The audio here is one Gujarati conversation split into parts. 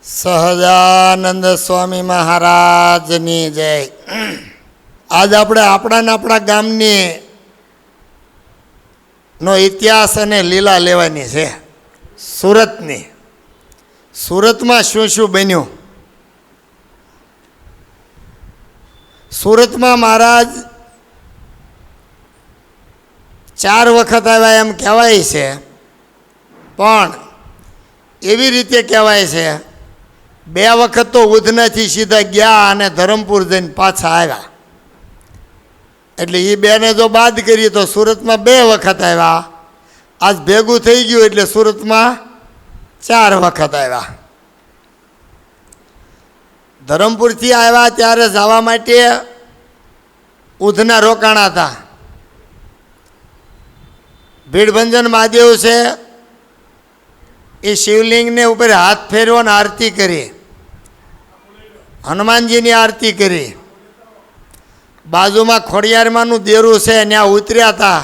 સહજાનંદ સ્વામી મહારાજની જય। આજ આપણે આપણા ગામની નો ઇતિહાસ અને લીલા લેવાની છે। સુરતની સુરતમાં શું શું બન્યું। સુરતમાં મહારાજ 4 વખત આવ્યા એમ કહેવાય છે, પણ એવી રીતે કહેવાય છે 2 વખત તો ઉધનાથી સીધા ગયા અને ધરમપુર જઈને પાછા આવ્યા, એટલે એ 2ને જો બાદ કરીએ તો સુરતમાં 2 વખત આવ્યા। આજ ભેગું થઈ ગયું એટલે સુરતમાં 4 વખત આવ્યા। ધરમપુરથી આવ્યા ત્યારે જવા માટે ઉધના રોકાણા હતા। ભીડભંજન મહાદેવ છે એ શિવલિંગને ઉપર હાથ ફેરવો ને આરતી કરી, હનુમાનજીની આરતી કરી। બાજુમાં ખોડિયારમાંનું દેરું છે ત્યાં ઉતર્યા હતા,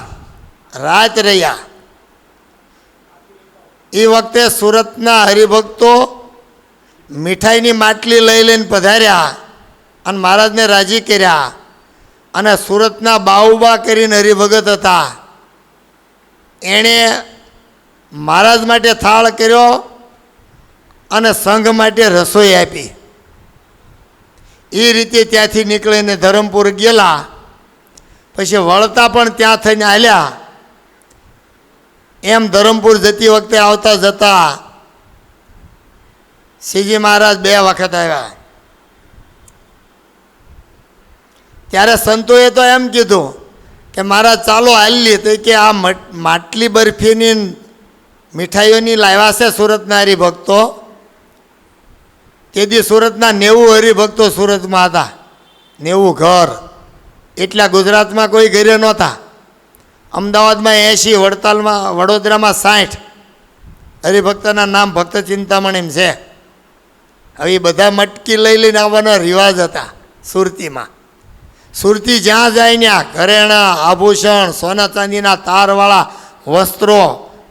રાત રહ્યા। એ વખતે સુરતના હરિભક્તો મીઠાઈની માટલી લઈ લઈને પધાર્યા અને મહારાજને રાજી કર્યા। અને સુરતના બાઉબા કરીને હરિભગત હતા, એણે મહારાજ માટે થાળ કર્યો અને સંઘ માટે રસોઈ આપી। એ રીતે ત્યાંથી નીકળીને ધરમપુર ગયેલા, પછી વળતા પણ ત્યાં થઈને હાલ્યા। એમ ધરમપુર જતી વખતે આવતા જતા શ્રીજી મહારાજ 2 વખત આવ્યા। ત્યારે સંતોએ તો એમ કીધું કે મહારાજ ચાલો હાલી, તો કે આ માટલી બરફીની મીઠાઈઓની લાવ્યા છે સુરતના હરિભક્તો। તેથી સુરતના 90 હરિભક્તો સુરતમાં હતા, 90 ઘર, એટલા ગુજરાતમાં કોઈ ઘરે નહોતા। અમદાવાદમાં 80, વડોદરામાં 60 હરિભક્તના નામ ભક્ત ચિંતામણી છે। હવે એ બધા મટકી લઈ લઈને આવવાના રિવાજ હતા સુરતીમાં। સુરતી જ્યાં જાય ત્યાં ઘરેણાં, આભૂષણ, સોના ચાંદીના તારવાળા વસ્ત્રો,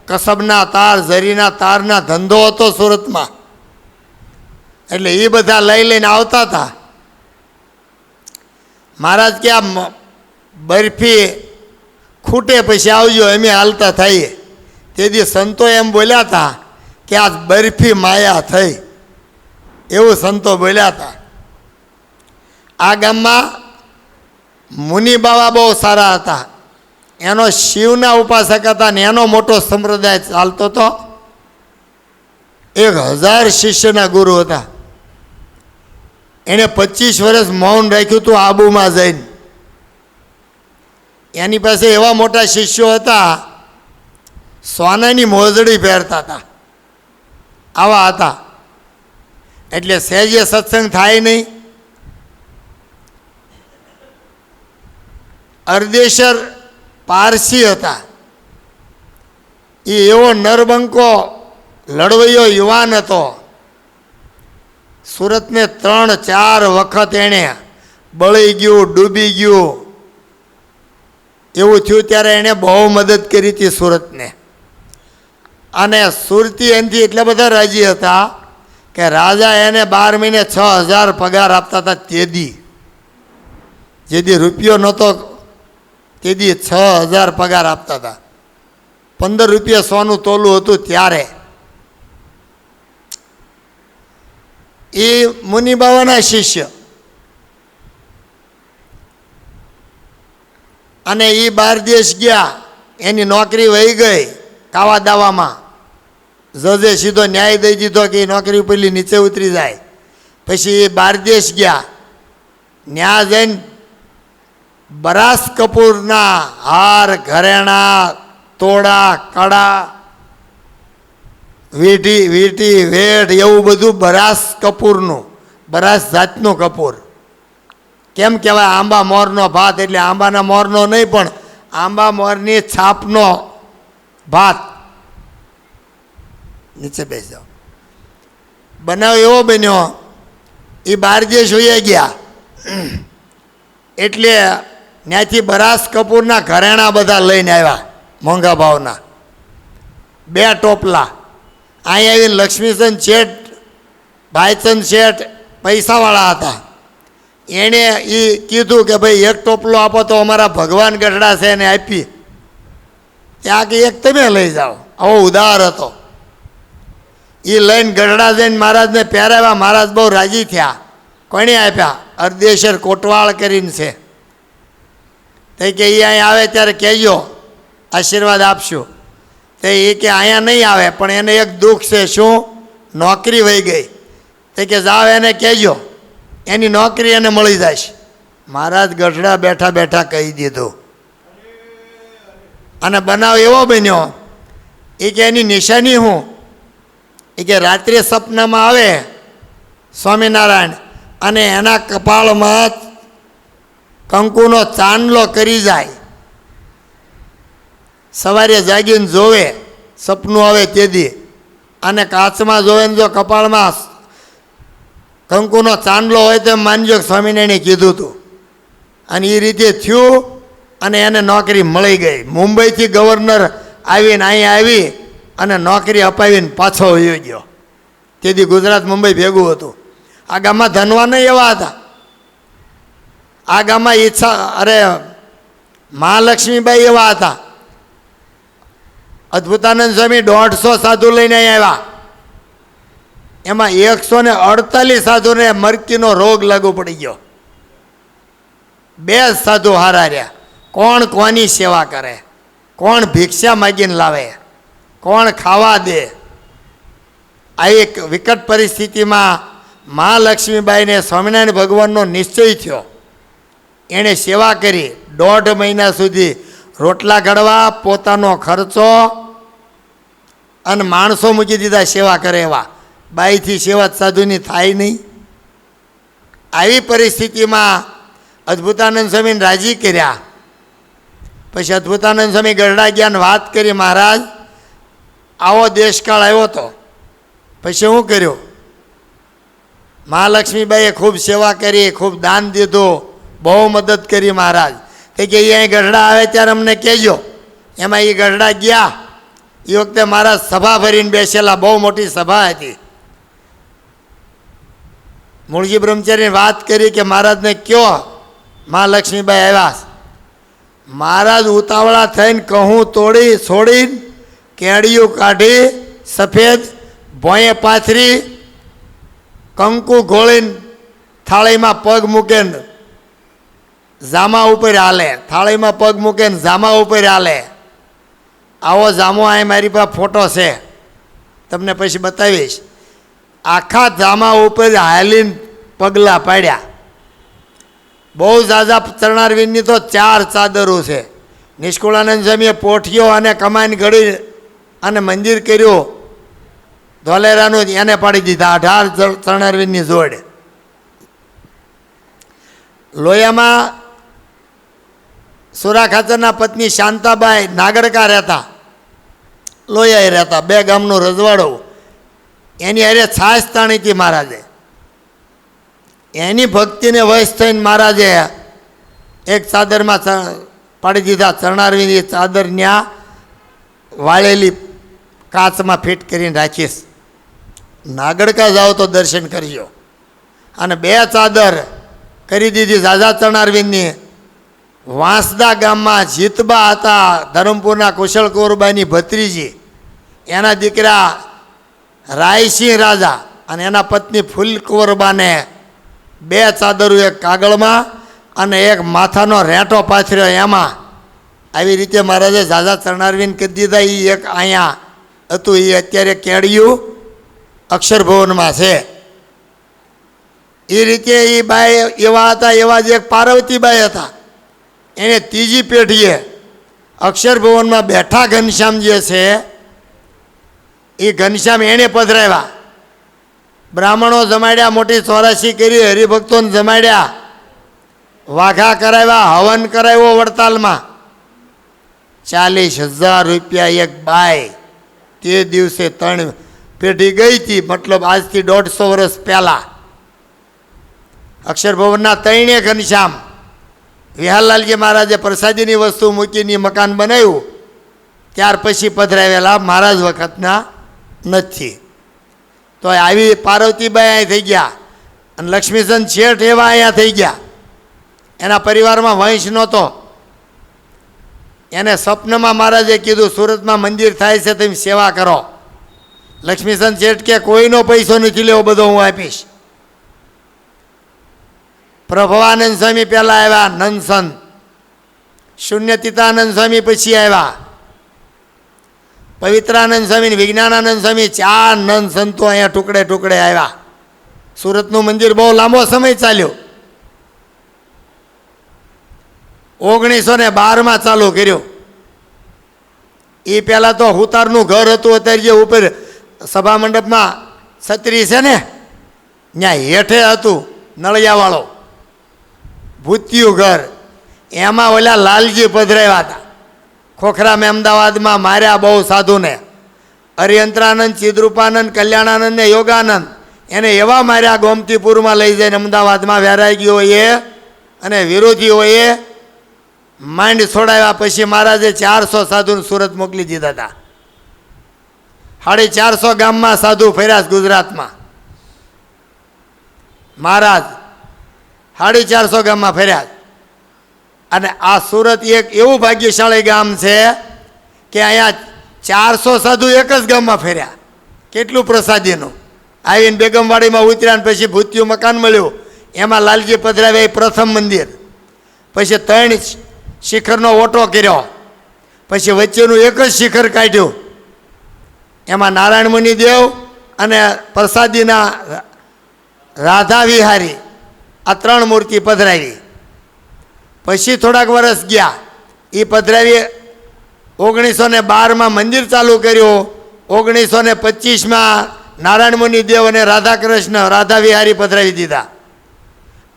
કસબના તાર, ઝરીના તારના ધંધો હતો સુરતમાં, એટલે એ બધા લઈ લઈને આવતા હતા। મહારાજ કે આ બરફી ખૂટે પછી આવજો, અમે હાલતા થઈએ। તેથી સંતો એમ બોલ્યા હતા કે આ બરફી માયા થઈ, એવું સંતો બોલ્યા હતા। આ ગામમાં મુનિ બાવા બહુ સારા હતા, એનો શિવના ઉપાસક હતા ને એનો મોટો સંપ્રદાય ચાલતો હતો। 1000 શિષ્યના ગુરુ હતા। એણે 25 વર્ષ મૌન રાખ્યું હતું આબુમાં જઈને। એની પાસે એવા મોટા શિષ્યો હતા, સોનાની મોજડી પહેરતા હતા, આવા હતા। એટલે સહેજે સત્સંગ થાય નહીં। અર્દેશર પારસી હતા, એ એવો નરબંકો લડવૈયો યુવાન હતો। સુરતને 3-4 વખત એણે બળી ગયું, ડૂબી ગયું એવું થયું, ત્યારે એણે બહુ મદદ કરી હતી સુરતને। અને સુરતી એનાથી એટલા બધા રાજી હતા કે રાજા એને 12 મહિને 6000 પગાર આપતા હતા। જેદી રૂપિયો નહોતો તેદી 6000 પગાર આપતા હતા। 15 રૂપિયા સોનું તોલું હતું ત્યારે। એ મુનિ બાવાના શિષ્ય, અને એ 12 દેશ ગયા, એની નોકરી વહી ગઈ કાવા દાવામાં। જજે સીધો ન્યાય દઈ દીધો કે એ નોકરી પેલી નીચે ઉતરી જાય। પછી એ 12 દેશ ગયા, ન્યા જઈને બરાસ કપૂરના હાર, ઘરેણા, તોડા, કડા, વીંટી, વેઠ, એવું બધું બરાસ કપૂરનું, બરાસ જાતનું કપૂર। કેમ કહેવાય? આંબા મોરનો ભાત, એટલે આંબાના મોરનો નહીં પણ આંબા મોરની છાપનો ભાત। નીચે બેસી જાઓ। બનાવ એવો બન્યો, એ 12 દેશ હોઈ ગયા, એટલે ત્યાંથી બરાસ કપૂરના ઘરેણા બધા લઈને આવ્યા મોંઘા ભાવના, 2 ટોપલા। અહીં આવીને લક્ષ્મીચંદ શેઠ ભાઈચંદ શેઠ પૈસાવાળા હતા. એણે એ કીધું કે ભાઈ એક ટોપલો આપો તો અમારા ભગવાન ગઢડા છે એને આપી. ત્યાં કે એક તમે લઈ જાઓ. આવો ઉદાર હતો. એ લઈને ગઢડા જઈને મહારાજને પહેરાવ્યા. મહારાજ બહુ રાજી થયા. કોણે આપ્યા? અર્દેશ્વર કોટવાળ કરીને છે. તે કે એ અહીં આવે ત્યારે કહેજો, આશીર્વાદ આપશું. તે એ કે અહીંયા નહીં આવે, પણ એને એક દુઃખ છે. શું? નોકરી વહી ગઈ. તે કે જાઓ એને કહેજો એની નોકરી એને મળી જશે. મહારાજ ગઢડા બેઠા બેઠા કહી દીધું. અને બનાવ એવો બન્યો એ કે એની નિશાની હું? એ કે રાત્રે સપનામાં આવે સ્વામિનારાયણ અને એના કપાળમાં કંકુનો ચાંદલો કરી જાય. સવારે જાગીને જોવે, સપનું આવે તેથી, અને કાચમાં જોવે ને જો કપાળમાં કંકુનો ચાંદલો હોય તો માનજો સ્વામિનારાયણે કીધું હતું. અને એ રીતે થયું અને એને નોકરી મળી ગઈ. મુંબઈથી ગવર્નર આવીને અહીંયા આવી અને નોકરી અપાવીને પાછો વયો ગયો. તેથી ગુજરાત મુંબઈ ભેગું હતું. આ ગામમાં ધનવાન એવા હતા. આ ગામમાં મહાલક્ષ્મીબાઈ એવા હતા. અદ્ભુતાનંદ સ્વામી 150 સાધુ લઈને આવ્યા. એમાં 148 સાધુને મરકીનો રોગ લાગુ પડી ગયો. 2 સાધુ હારા રહ્યા. કોણ કોની સેવા કરે? કોણ ભિક્ષા માગીને લાવે? કોણ ખાવા દે? આવી એક વિકટ પરિસ્થિતિમાં મહાલક્ષ્મીબાઈને સ્વામિનારાયણ ભગવાનનો નિશ્ચય થયો. એણે સેવા કરી. 1.5 મહિના સુધી રોટલા ઘડવા, પોતાનો ખર્ચો અને માણસો મૂકી દીધા સેવા કરે એવા. બાઈથી સેવા સાધુની થાય નહીં. આવી પરિસ્થિતિમાં અદ્ભુતાનંદ સ્વામીને રાજી કર્યા. પછી અદ્ભુતાનંદ સ્વામી ગઢડા ગયા ને વાત કરી, મહારાજ આવો દેશકાળ આવ્યો હતો. પછી શું કર્યું? મહાલક્ષ્મીબાઈએ ખૂબ સેવા કરી, ખૂબ દાન દીધું, બહુ મદદ કરી મહારાજ. તે કે અહીંયા ગઢડા આવે ત્યારે અમને કહેજો. એમાં એ ગઢડા ગયા. એ વખતે મહારાજ સભા ભરીને બેસેલા. બહુ મોટી સભા હતી. મૂળજી બ્રહ્મચારીને વાત કરી કે મહારાજને કયો મહાલક્ષ્મીબાઈ આવ્યા. મહારાજ ઉતાવળા થઈને કહું તોડી છોડીને કેડિયું કાઢી સફેદ ભોંયે પાથરી કંકુ ગોળીને થાળીમાં પગ મૂકીને જામા ઉપર હાલે. થાળીમાં પગ મૂકીને જામા ઉપર હાલે. આવો જામો અહીં મારી પાસે ફોટો છે, તમને પછી બતાવીશ. આખા જામા ઉપર હાલીને પગલાં પાડ્યા. બહુ ઝાઝા ચરણારવિંદની તો 4 ચાદરો છે. નિષ્કુળાનંદ સ્વામીએ પોઠીઓ અને કમાન ઘડી અને મંદિર કર્યું ધોલેરાનું, એને પાડી દીધા. 18 ચરણારવિંદની જોડ. લોયામાં સુરા ખાચરના પત્ની શાંતાબાઈ નાગડકા રહેતા, લોયાએ રહેતા. 2 ગામનું રજવાડું. એની હારે છાશ તાણી હતી મહારાજે. એની ભક્તિને વશ થઈને મહારાજે એક ચાદરમાં પાડી દીધા ચરણારવિંદ. ચાદર ત્યાં વાળેલી કાચમાં ફિટ કરીને રાખીશ. નાગડકા જાઓ તો દર્શન કરજો. અને 2 ચાદર કરી દીધી ઝાઝા ચરણારવિંદની. વાંસદા ગામમાં જીતબા હતા, ધરમપુરના કુશળ કુંવરબાઈની ભત્રીજી. એના દીકરા રાયસિંહ રાજા અને એના પત્ની ફૂલ કુંવરબાને 2 ચાદરો, એક કાગળમાં અને એક માથાનો રેંટો પાથર્યો એમાં. આવી રીતે મહારાજે ઝાઝા ચરણારવિંદ કરી દીધા. એ એક અહીંયા હતું, એ અત્યારે કેડિયું અક્ષરભવનમાં છે. એ રીતે એ બાઈ એવા હતા. એવા જ એક પાર્વતીબાઈ હતા. એને 3જી પેઢીએ અક્ષરભવનમાં બેઠા ઘનશ્યામ જે છે એ ઘનશ્યામ એણે પધરાવ્યા. બ્રાહ્મણો જમાડ્યા, મોટી ચોરાસી કરી, હરિભક્તોને જમાડ્યા, વાઘા કરાવ્યા, હવન કરાવ્યો વડતાલમાં. 40,000 રૂપિયા એક બાઈ. તે દિવસે 3 પેઢી ગઈ હતી, મતલબ આજથી 150 વર્ષ પહેલાં. અક્ષરભવનના 3 ઘનશ્યામ. વિહારલાલજી મહારાજે પ્રસાદીની વસ્તુ મૂકીને મકાન બનાવ્યું. ત્યાર પછી પધરાવેલા મહારાજ વખતના નથી. તો આવી પાર્વતીબાઈ અહીં થઈ ગયા અને લક્ષ્મીચંદ શેઠ એવા અહીંયા થઈ ગયા. એના પરિવારમાં વંશ નહોતો. એને સ્વપ્નમાં મહારાજે કીધું સુરતમાં મંદિર થાય છે તમે સેવા કરો. લક્ષ્મીચંદ શેઠ કે કોઈનો પૈસો નથી લેવો, બધો હું આપીશ. પ્રભવાનંદ સ્વામી પહેલાં આવ્યા, નંદસંત. શૂન્યતીતાનંદ સ્વામી પછી આવ્યા. પવિત્રાનંદ સ્વામી, વિજ્ઞાનાનંદ સ્વામી, 4 નંદ સંતો અહીંયા ટુકડે ટુકડે આવ્યા. સુરતનું મંદિર બહુ લાંબો સમય ચાલ્યો. 1912માં ચાલુ કર્યું. એ પહેલાં તો હુતારનું ઘર હતું. અત્યારે જે ઉપર સભા મંડપમાં છત્રી છે ને, ત્યાં હેઠે હતું નળિયાવાળો ભૂતિયું ઘર. એમાં ઓલા લાલજી પધરાવ્યા હતા. ખોખરામાં અમદાવાદમાં માર્યા બહુ સાધુને. અરિયંત્રાનંદ, ચિદ્રૂપાનંદ, કલ્યાણાનંદ ને યોગાનંદ એને એવા માર્યા, ગોમતીપુરમાં લઈ જઈને અમદાવાદમાં વૈરાગીઓએ અને વિરોધીઓએ માંડ છોડાવ્યા. પછી મહારાજે 400 સાધુને સુરત મોકલી દીધા હતા. 450 ગામમાં સાધુ ફર્યા ગુજરાતમાં. મહારાજ 450 ગામમાં ફર્યા. અને આ સુરત એક એવું ભાગ્યશાળી ગામ છે કે અહીંયા 400 સાધુ એક જ ગામમાં ફર્યા. કેટલું પ્રસાદીનું. આવીને બેગમવાડીમાં ઉતર્યા ને પછી ભૂતિયું મકાન મળ્યું. એમાં લાલજી પધરાવ્યા, એ પ્રથમ મંદિર. પછી 3 શિખરનો ઓટો કર્યો. પછી વચ્ચેનું એક જ શિખર કાઢ્યું. એમાં નારાયણ મુનિ દેવ અને પ્રસાદીના રાધા વિહારી આ 3 મૂર્તિ પધરાવી. પછી થોડાક વર્ષ ગયા, એ પધરાવી. 1912માં મંદિર ચાલુ કર્યું. 1925માં નારાયણ મુનિ દેવ અને રાધા કૃષ્ણ રાધા વિહારી પધરાવી દીધા.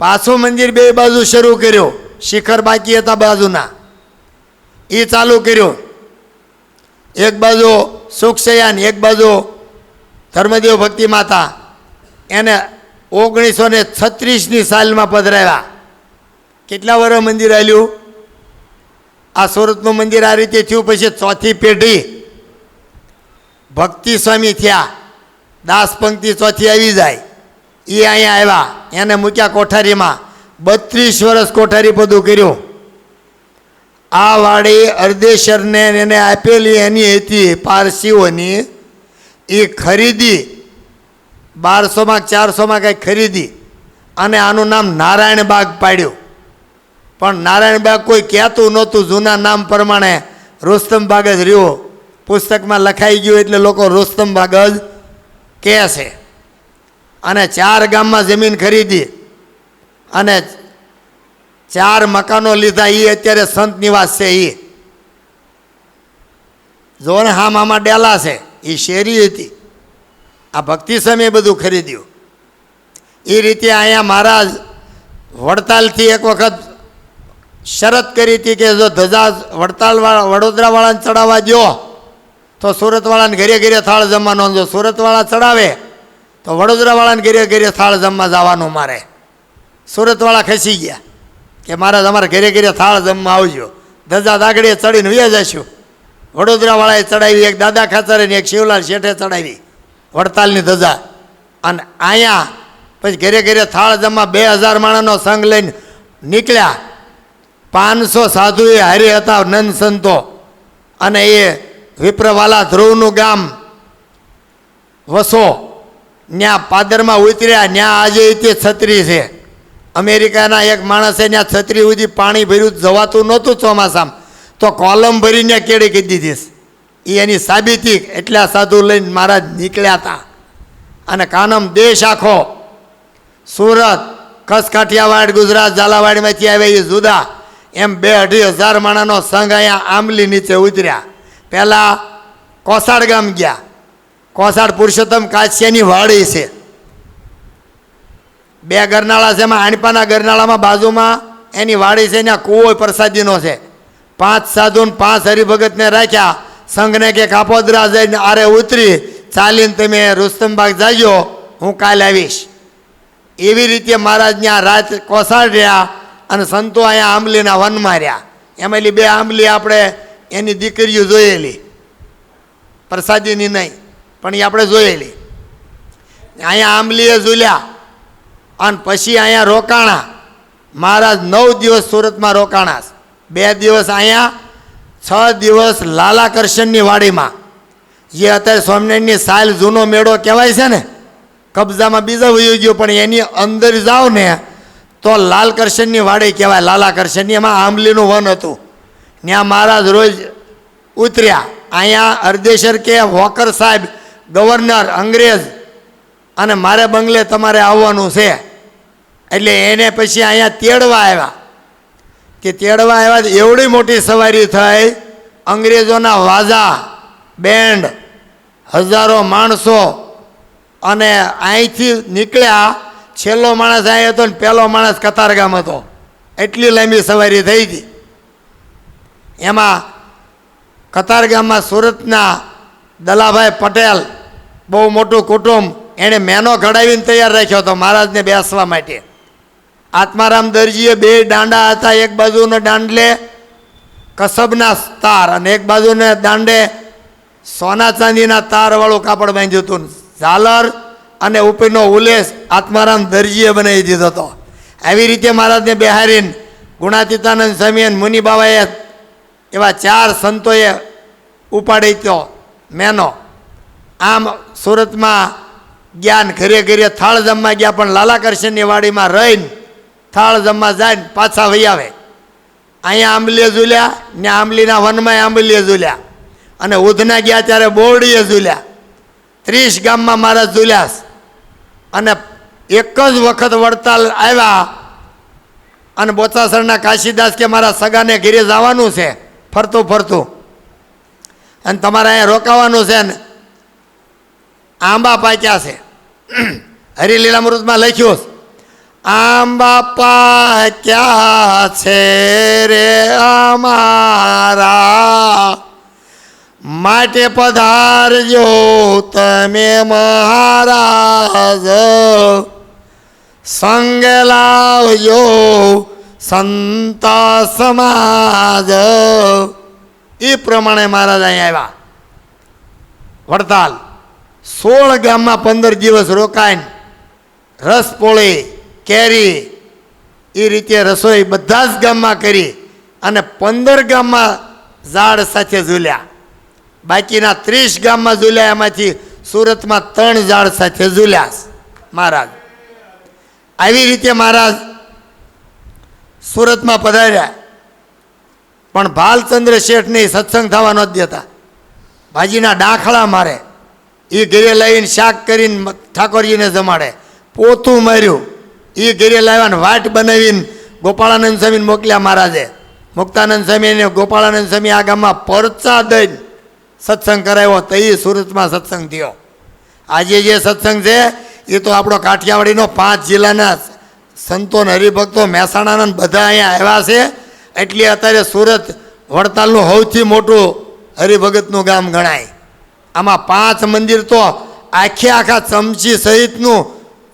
પાછું મંદિર 2 બાજુ શરૂ કર્યું. શિખર બાકી હતા બાજુના, એ ચાલુ કર્યું. એક બાજુ સુખશયાન, એક બાજુ ધર્મદેવ ભક્તિ માતા. એને 1936ની સાલમાં પધરાવ્યા. કેટલા વર્ષ મંદિર હાલ્યું? આ સુરતનું મંદિર આ રીતે થયું. પછી 4થી પેઢી ભક્તિ સ્વામી થયા. દાસ પંક્તિ 4થી આવી જાય. એ અહીંયા આવ્યા, એને મૂક્યા કોઠારીમાં. 32 વર્ષ કોઠારી પદું કર્યું. આ વાડી અર્ધેશ્વરને એને આપેલી એની હતી પારસીઓની. એ ખરીદી 1200માં 400માં કંઈક ખરીદી અને આનું નામ નારાયણ બાગ પાડ્યું. પણ નારાયણ બાગ કોઈ કહેતું નહોતું. જૂના નામ પ્રમાણે રુસ્તમ બાગ જ રહ્યો. પુસ્તકમાં લખાઈ ગયું એટલે લોકો રુસ્તમ બાગ જ કહે છે. અને 4 ગામમાં જમીન ખરીદી અને 4 મકાનો લીધા. એ અત્યારે સંત નિવાસ છે. એ જો ને હા મામા ડેલા છે, એ શેરી હતી. આ ભક્તિ સમયે બધું ખરીદ્યું. એ રીતે અહીંયા મહારાજ વડતાલથી એક વખત શરત કરી હતી કે જો ધજા વડોદરાવાળાને ચડાવવા દો તો સુરતવાળાને ઘરે ઘરે થાળ જમવાનો. જો સુરતવાળા ચડાવે તો વડોદરાવાળાને ઘરે ઘરે થાળ જમવા જવાનું. મારે સુરતવાળા ખસી ગયા કે મહારાજ અમારે ઘરે ઘરે થાળ જમવા આવજો. ધજા દાગડીએ ચડીને વ્યા જશું. વડોદરાવાળાએ ચડાવી, એક દાદા ખાચરે ને એક શિવલાલ શેઠે ચડાવી વડતાલની ધજા. અને અહીંયા પછી ઘરે ઘરે થાળ જમવા 2000 માણસનો સંઘ લઈને નીકળ્યા. 500 સાધુએ હારે હતા, નંદ સંતો. અને એ વિપ્રવાલા ધ્રુવનું ગામ વસો, ત્યાં પાદરમાં ઉતર્યા. ત્યાં આજે તે છત્રી છે. અમેરિકાના એક માણસે ત્યાં છત્રી સુધી પાણી ભર્યું, જવાતું નહોતું ચોમાસામાં, તો કોલમ ભરીને કેળી કહી દીધીશ. એ એની સાબિતી. એટલા સાધુ લઈને મહારાજ નીકળ્યા હતા. અને કાનમ દેશ આખો, સુરત, કચ્છ, કાઠિયાવાડ, ગુજરાત, ઝાલાવાડમાંથી આવે એ જુદા, એમ 2-2.5 માણસનો સંઘ અહીંયા આંબલી નીચે ઉતર્યા. પહેલાં કોસાડ ગામ ગયા. કોસાડ પુરુષોત્તમ કાછિયાની વાડી છે. 2 ગરનાળા છે. એમાં આણપાના ગરનાળામાં બાજુમાં એની વાડી છે. ત્યાં કૂવો પ્રસાદીનો છે. 5 સાધુને 5 હરિભગતને રાખ્યા. સંઘને કે કાપોદરા જઈને આરે ઉતરી ચાલીને તમે રુસ્તમબાગ જાજો, હું કાલે આવીશ. એવી રીતે મહારાજ ત્યાં રાત કોસાડ રહ્યા. અને સંતો અહીંયા આંબલીના વનમાં રહ્યા. એમાંની 2 આંબલી આપણે એની દીકરીઓ જોયેલી, પ્રસાદીની નહીં પણ એ આપણે જોયેલી. અહીંયા આંબલીએ ઝૂલ્યા અને પછી અહીંયા રોકાણા. મહારાજ 9 દિવસ સુરતમાં રોકાણા. 2 દિવસ અહીંયા, 6 દિવસ લાલાકર્ષણની વાડીમાં, જે અત્યારે સ્વામિનારાયણની સાલ જૂનો મેળો કહેવાય છે ને, કબજામાં બીજો વયો ગયો, પણ એની અંદર જાઓ ને તો લાલકર્ષણની વાડી કહેવાય. લાલાકર્ષણની એમાં આંબલીનું વન હતું. ત્યાં મહારાજ રોજ ઉતર્યા. અહીંયા અરદેશર કે વોકર સાહેબ, ગવર્નર, અંગ્રેજ, અને મારે બંગલે તમારે આવવાનું છે, એટલે એને પછી અહીંયા તેડવા આવ્યા. કે તેડવા આવ્યા તો એવડી મોટી સવારી થઈ, અંગ્રેજોના વાજા, બેન્ડ, હજારો માણસો, અને અહીંથી નીકળ્યા. છેલ્લો માણસ અહીં હતો ને પહેલો માણસ કતારગામ હતો. એટલી લાંબી સવારી થઈ હતી. એમાં કતારગામમાં સુરતના દલાભાઈ પટેલ, બહુ મોટું કુટુંબ, એણે મેનો ઘડાવીને તૈયાર રાખ્યો હતો મહારાજને બેસવા માટે. આત્મારામ દરજીએ 2 દાંડા હતા. એક બાજુનો દાંડલે કસબના તાર અને એક બાજુને દાંડે સોના ચાંદીના તારવાળું કાપડ બાંધ્યું હતું. ઝાલર અને ઉપરનો ઉલ્લેસ આત્મારામ દરજીએ બનાવી દીધો હતો. આવી રીતે મહારાજને બેહારીને ગુણાતીતાનંદ સ્વામી અને મુનિબાબાએ એવા 4 સંતોએ ઉપાડી તો મેનો. આમ સુરતમાં ગયા, ઘરે ઘરે થાળ જમવા ગયા, પણ લાલાકર્ષણની વાડીમાં રહીને થાળ જમવા જાય ને પાછા વહી આવે. અહીંયા આંબલીએ ઝૂલ્યા ને આંબલીના વનમાં આંબલીએ ઝૂલ્યા, અને ઉધના ગયા ત્યારે બોરડીએ ઝૂલ્યા. 30 ગામમાં મહારાજ ઝૂલ્યા. અને એક જ વખત વડતાલ આવ્યા અને બોચાસરના કાશીદાસ કે મારા સગાને ઘરે જવાનું છે ફરતું ફરતું, અને તમારે અહીંયા રોકાવાનું છે ને આંબા પાક્યા છે. હરિલીલામૃતમાં લખ્યું, આંબા પાક્યા છે રે અમારા, માટે પધારજો તમે મહારાજ, સંગે લાવજો સંતા સમાજ. એ પ્રમાણે મહારાજ અહીંયા આવ્યા. વડતાલ 16 ગામમાં 15 દિવસ રોકાઈને રસપોળી, કેરી, એ રીતે રસોઈ બધા જ ગામમાં કરી અને 15 ગામમાં ઝાડ સાથે ઝૂલ્યા. બાકીના 30 ગામમાં ઝૂલ્યા, એમાંથી સુરતમાં 3 ઝાડ સાથે ઝૂલ્યા મહારાજ. આવી રીતે મહારાજ સુરતમાં પધાર્યા. પણ ભાલચંદ્ર શેઠને સત્સંગ થવા ન દેતા. ભાજીના ડાખલા મારે, એ ઘરે લાવીને શાક કરીને ઠાકોરજીને જમાડે. પોતું માર્યું, એ ઘરે લાવ્યાને વાટ બનાવીને ગોપાળાનંદ સ્વામીને મોકલ્યા મહારાજે. મુક્તાનંદ સ્વામી અને ગોપાળાનંદ સ્વામી આ ગામમાં પરચા દઈને સત્સંગ કરાવ્યો, તો એ સુરતમાં સત્સંગ થયો. આજે જે સત્સંગ છે એ તો આપણો કાઠિયાવાડીનો 5 જિલ્લાના સંતો ને હરિભક્તો, મહેસાણાના બધા અહીંયા આવ્યા છે. એટલે અત્યારે સુરત વડતાલનું સૌથી મોટું હરિભગતનું ગામ ગણાય. આમાં 5 મંદિર તો આખા ચમચી સહિતનું,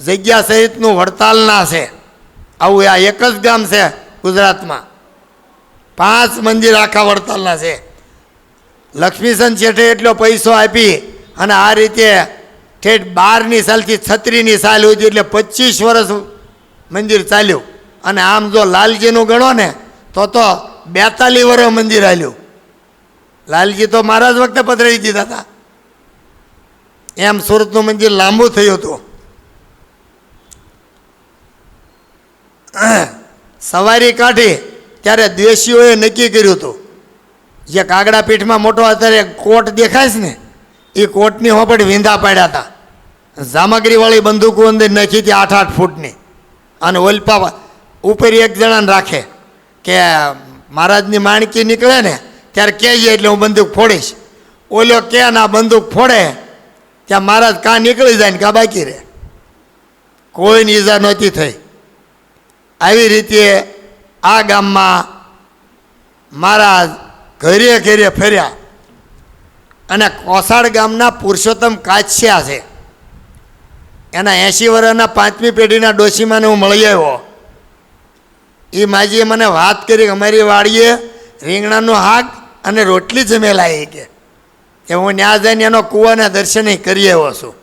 જગ્યા સહિતનું વડતાલના છે. આવું આ એક જ ગામ છે ગુજરાતમાં. 5 મંદિર આખા વડતાલના છે. લક્ષ્મીચંદ શેઠે એટલો પૈસો આપી અને આ રીતે ઠેઠ 12ની સાલથી 36ની સાલ સુધી, એટલે 25 વર્ષ મંદિર ચાલ્યું. અને આમ જો લાલજીનું ગણો ને તો 42 વર્ષ મંદિર હાલ્યું. લાલજી તો મહારાજ વખતે પધરાવી દીધા હતા. એમ સુરતનું મંદિર લાંબુ થયું હતું. સવારી કાઢી ત્યારે દ્વેષીઓએ નક્કી કર્યું હતું, જે કાગડા પીઠમાં મોટો અત્યારે કોટ દેખાય છે ને, એ કોટની હોપટ વીંધા પાડ્યા હતા. સામગ્રીવાળી બંદૂકો અંદર નાખી હતી 8-8 ફૂટની, અને ઓલપા ઉપર એક જણાને રાખે કે મહારાજની માણકી નીકળે ને ત્યારે કહેજે એટલે હું બંદૂક ફોડીશ. ઓલો કે ના બંદૂક ફોડે ત્યાં મહારાજ કાં નીકળી જાય ને કાં બાકી રહે. કોઈની ઈજા નહોતી થઈ. આવી રીતે આ ગામમાં મહારાજ ઘરે ઘરે ફર્યા. અને કોસાડ ગામના પુરુષોત્તમ કાછિયા છે, એના 80 વર્ષના 5મી પેઢીના ડોશીમાને હું મળી આવ્યો. એ માજીએ મને વાત કરી કે અમારી વાડીએ રીંગણાનું શાક અને રોટલી જમેલા, કે હું ત્યાં જઈને એનો કૂવાના દર્શન કરી આવ્યો છું.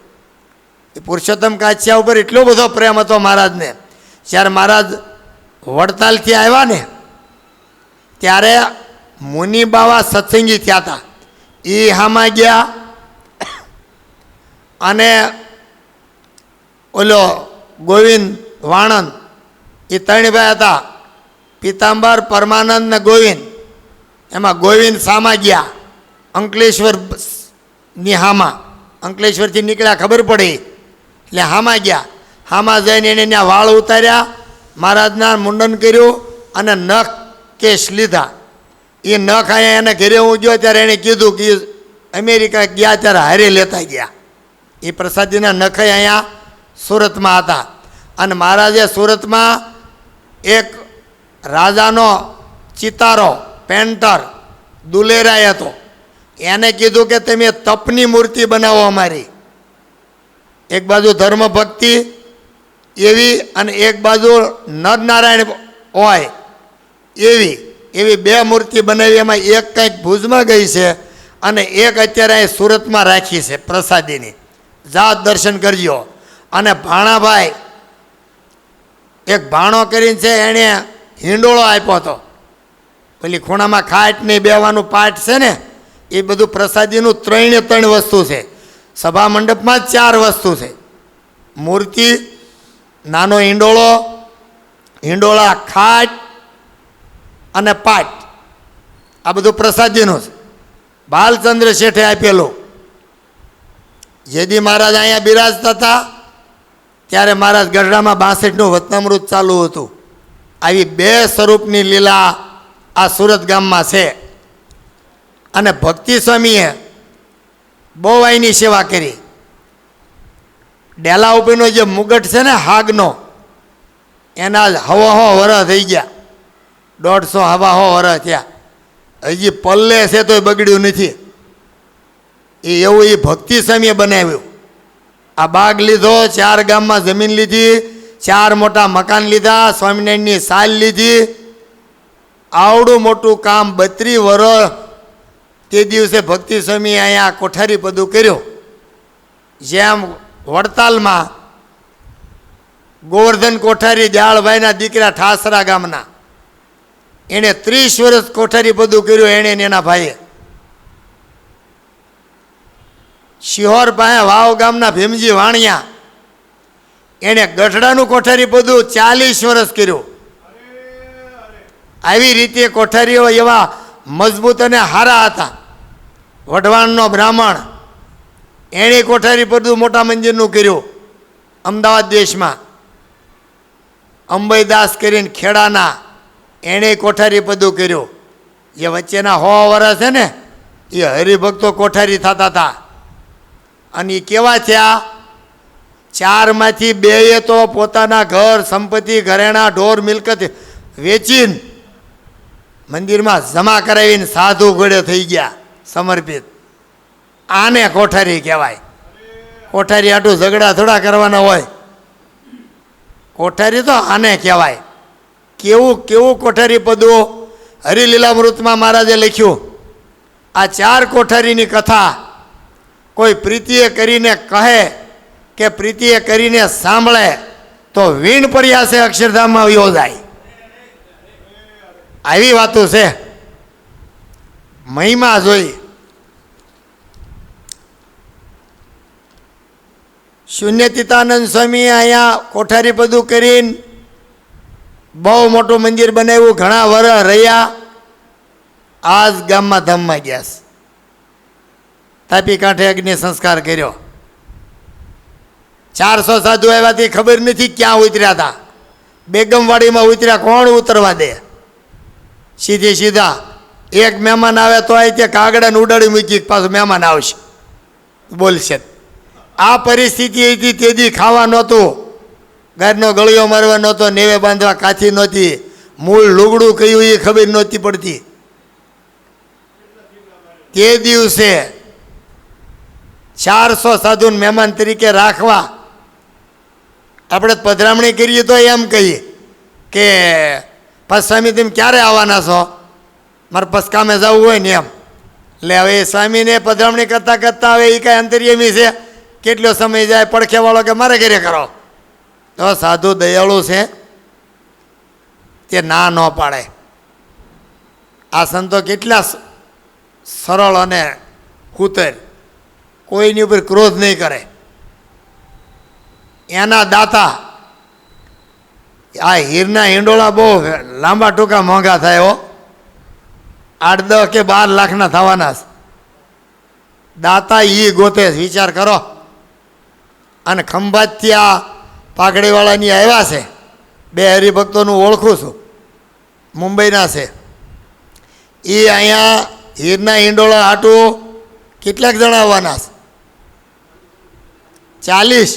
એ પુરુષોત્તમ કાછિયા ઉપર એટલો બધો પ્રેમ હતો મહારાજને. જ્યારે મહારાજ વડતાલથી આવ્યા ને ત્યારે મુનિ બાવા સત્સંગી થયા હતા. એ હામાં ગયા અને ઓલો ગોવિંદ વાણંદ એ ત્રણ ભાઈ હતા, પિતાંબર, પરમાનંદ ને ગોવિંદ. એમાં ગોવિંદ સામા ગયા અંકલેશ્વરની હામાં. અંકલેશ્વરથી નીકળ્યા ખબર પડી એટલે હામાં ગયા. હામાં જઈને એને ત્યાં વાળ ઉતાર્યા, મહારાજના મુંડન કર્યું અને નખ કેશ લીધા. એ નખ અહીંયા એને ઘરે હું ગયો ત્યારે એણે કીધું કે અમેરિકા ગયા ત્યારે હારે લેતા ગયા. એ પ્રસાદીના નખ અહીંયા સુરતમાં હતા. અને મહારાજે સુરતમાં એક રાજાનો ચિતારો પેન્ટર દુલેરાય હતો. એને કીધું કે તમે તપની મૂર્તિ બનાવો અમારી. એક બાજુ ધર્મ ભક્તિ એવી અને એક બાજુ નરનારાયણ હોય એવી બે મૂર્તિ બનાવી. એમાં એક કંઈક ભુજમાં ગઈ છે અને એક અત્યારે અહીં સુરતમાં રાખી છે પ્રસાદીની. જાત દર્શન કરજો. અને ભાણાભાઈ એક ભાણો કરીને છે, એણે હિંડોળો આપ્યો હતો. પેલી ખૂણામાં ખાટ નહીં બેવાનું પાઠ છે ને એ બધું પ્રસાદીનું 3 વસ્તુ છે. સભા મંડપમાં 4 વસ્તુ છે: મૂર્તિ, નાનો હિંડોળો, હિંડોળા, ખાટ અને પાટ. આ બધું પ્રસાદીનું છે. ભાલચંદ્ર શેઠે આપેલું. જેદી મહારાજ અહીંયા બિરાજતા હતા ત્યારે મહારાજ ગઢડામાં 62નું વતનામૃત ચાલુ હતું. આવી 2 સ્વરૂપની લીલા આ સુરત ગામમાં છે. અને ભક્તિ સ્વામીએ બહુ આઈની સેવા કરી. ડેલા ઉપરનો જે મુગટ છે ને હાગનો, એના હવા વરસ થઈ ગયા. 150 વરસ થયા. હજી પલ્લે છે તોય બગડ્યું નથી. એવું એ ભક્તિ સ્વામીએ બનાવ્યું. આ બાગ લીધો, 4 ગામમાં જમીન લીધી, 4 મોટા મકાન લીધા, સ્વામિનારાયણની સાલ લીધી. આવડું મોટું કામ 32 વર્ષ તે દિવસે ભક્તિ સ્વામીએ અહીંયા કોઠારી પદું કર્યું. જેમ વડતાલમાં ગોવર્ધન કોઠારી જાળભાઈના દીકરા ઠાસરા ગામના, એણે 30 વર્ષ કોઠારી પદું કર્યું. એણે ને એના ભાઈએ. શિહોર પાસે વાવ ગામના ભીમજી વાણિયા, એણે ગઢડાનું કોઠારી પદું 40 વર્ષ કર્યું. આવી રીતે કોઠારીઓ એવા મજબૂત અને હારા હતા. વઢવાણનો બ્રાહ્મણ, એણે કોઠારી પદું મોટા મંદિરનું કર્યું અમદાવાદ દેશમાં. અંબઈદાસ કરીને ખેડાના, એણે કોઠારી પદું કર્યું. એ વચ્ચેના 100 વર્ષ છે ને એ હરિભક્તો કોઠારી થતા હતા. અને એ કેવા થયા? 4માંથી 2એ તો પોતાના ઘર, સંપત્તિ, ઘરેણા, ઢોર, મિલકત વેચીને મંદિરમાં જમા કરાવીને સાધુ ઘોડે થઈ ગયા સમર્પિત. આને કોઠારી કહેવાય. કોઠારી આટલું ઝઘડા થોડા કરવાના હોય. કોઠારી તો આને કહેવાય. કેવું કોઠારી પદું હરિલીલામૃતમાં મહારાજે લખ્યું. આ 4 કોઠારીની કથા કોઈ પ્રીતિએ કરીને કહે કે પ્રીતિએ કરીને સાંભળે તો વીણ પ્રયાસે અક્ષરધામમાં યોજાય. આવી વાતો છે. મહિમા જોઈ. શૂન્યતીતાનંદ સ્વામીએ અહીંયા કોઠારી પદું કરીને બહુ મોટું મંદિર બનાવ્યું. ઘણા વર્ષ રહ્યા. આજ ગામમાં ધામમાં ગયા છે. તાપી કાંઠે અગ્નિ સંસ્કાર કર્યો. 400 સાધુ આવ્યાથી ખબર નથી ક્યાં ઉતર્યા હતા. બેગમવાડીમાં ઉતર્યા. કોણ ઉતરવા દે? સીધા એક મહેમાન આવે તો અહીં ત્યાં કાગડાને ઉડાડી મૂકી પાછું મહેમાન આવશે બોલશે. આ પરિસ્થિતિ હતી. તેથી ખાવા નહોતું, ગાયનો ગળિયો મારવા નહોતો, નેવે બાંધવા કાથી નહોતી, મૂળ લુગડું કયું એ ખબર નહોતી પડતી. તે દિવસે 400 સાધુને મહેમાન તરીકે રાખવા આપણે પધરામણી કરીએ તો એમ કહીએ કે પાછ સ્વામી તમે ક્યારે આવવાના છો? મારે પાછ કામે જવું હોય ને એમ. એટલે હવે સ્વામીને પધરામણી કરતાં કરતાં હવે એ કાંઈ અંતર્યામી છે કેટલો સમય જાય, પડખેવાળો કે મારે ઘરે કરો. તો સાધુ દયાળુ છે તે ના ન પાડે. આ સંતો કેટલા સરળ અને કુતર, કોઈની ઉપર ક્રોધ નહીં કરે. એના દાતા આ હીરના હિંડોળા બહુ લાંબા ટૂંકા મોંઘા થાય હો. 8-10 કે 12 લાખના થવાના છે. દાતા ઈ ગોતે, વિચાર કરો. અને ખંભાતથી આ પાઘડીવાળાની આવ્યા છે, 2 હરિભક્તોનું ઓળખું છું, મુંબઈના છે. એ અહીંયા હીરના હિંડોળા હાટું કેટલાક જણા આવવાના છે? 40.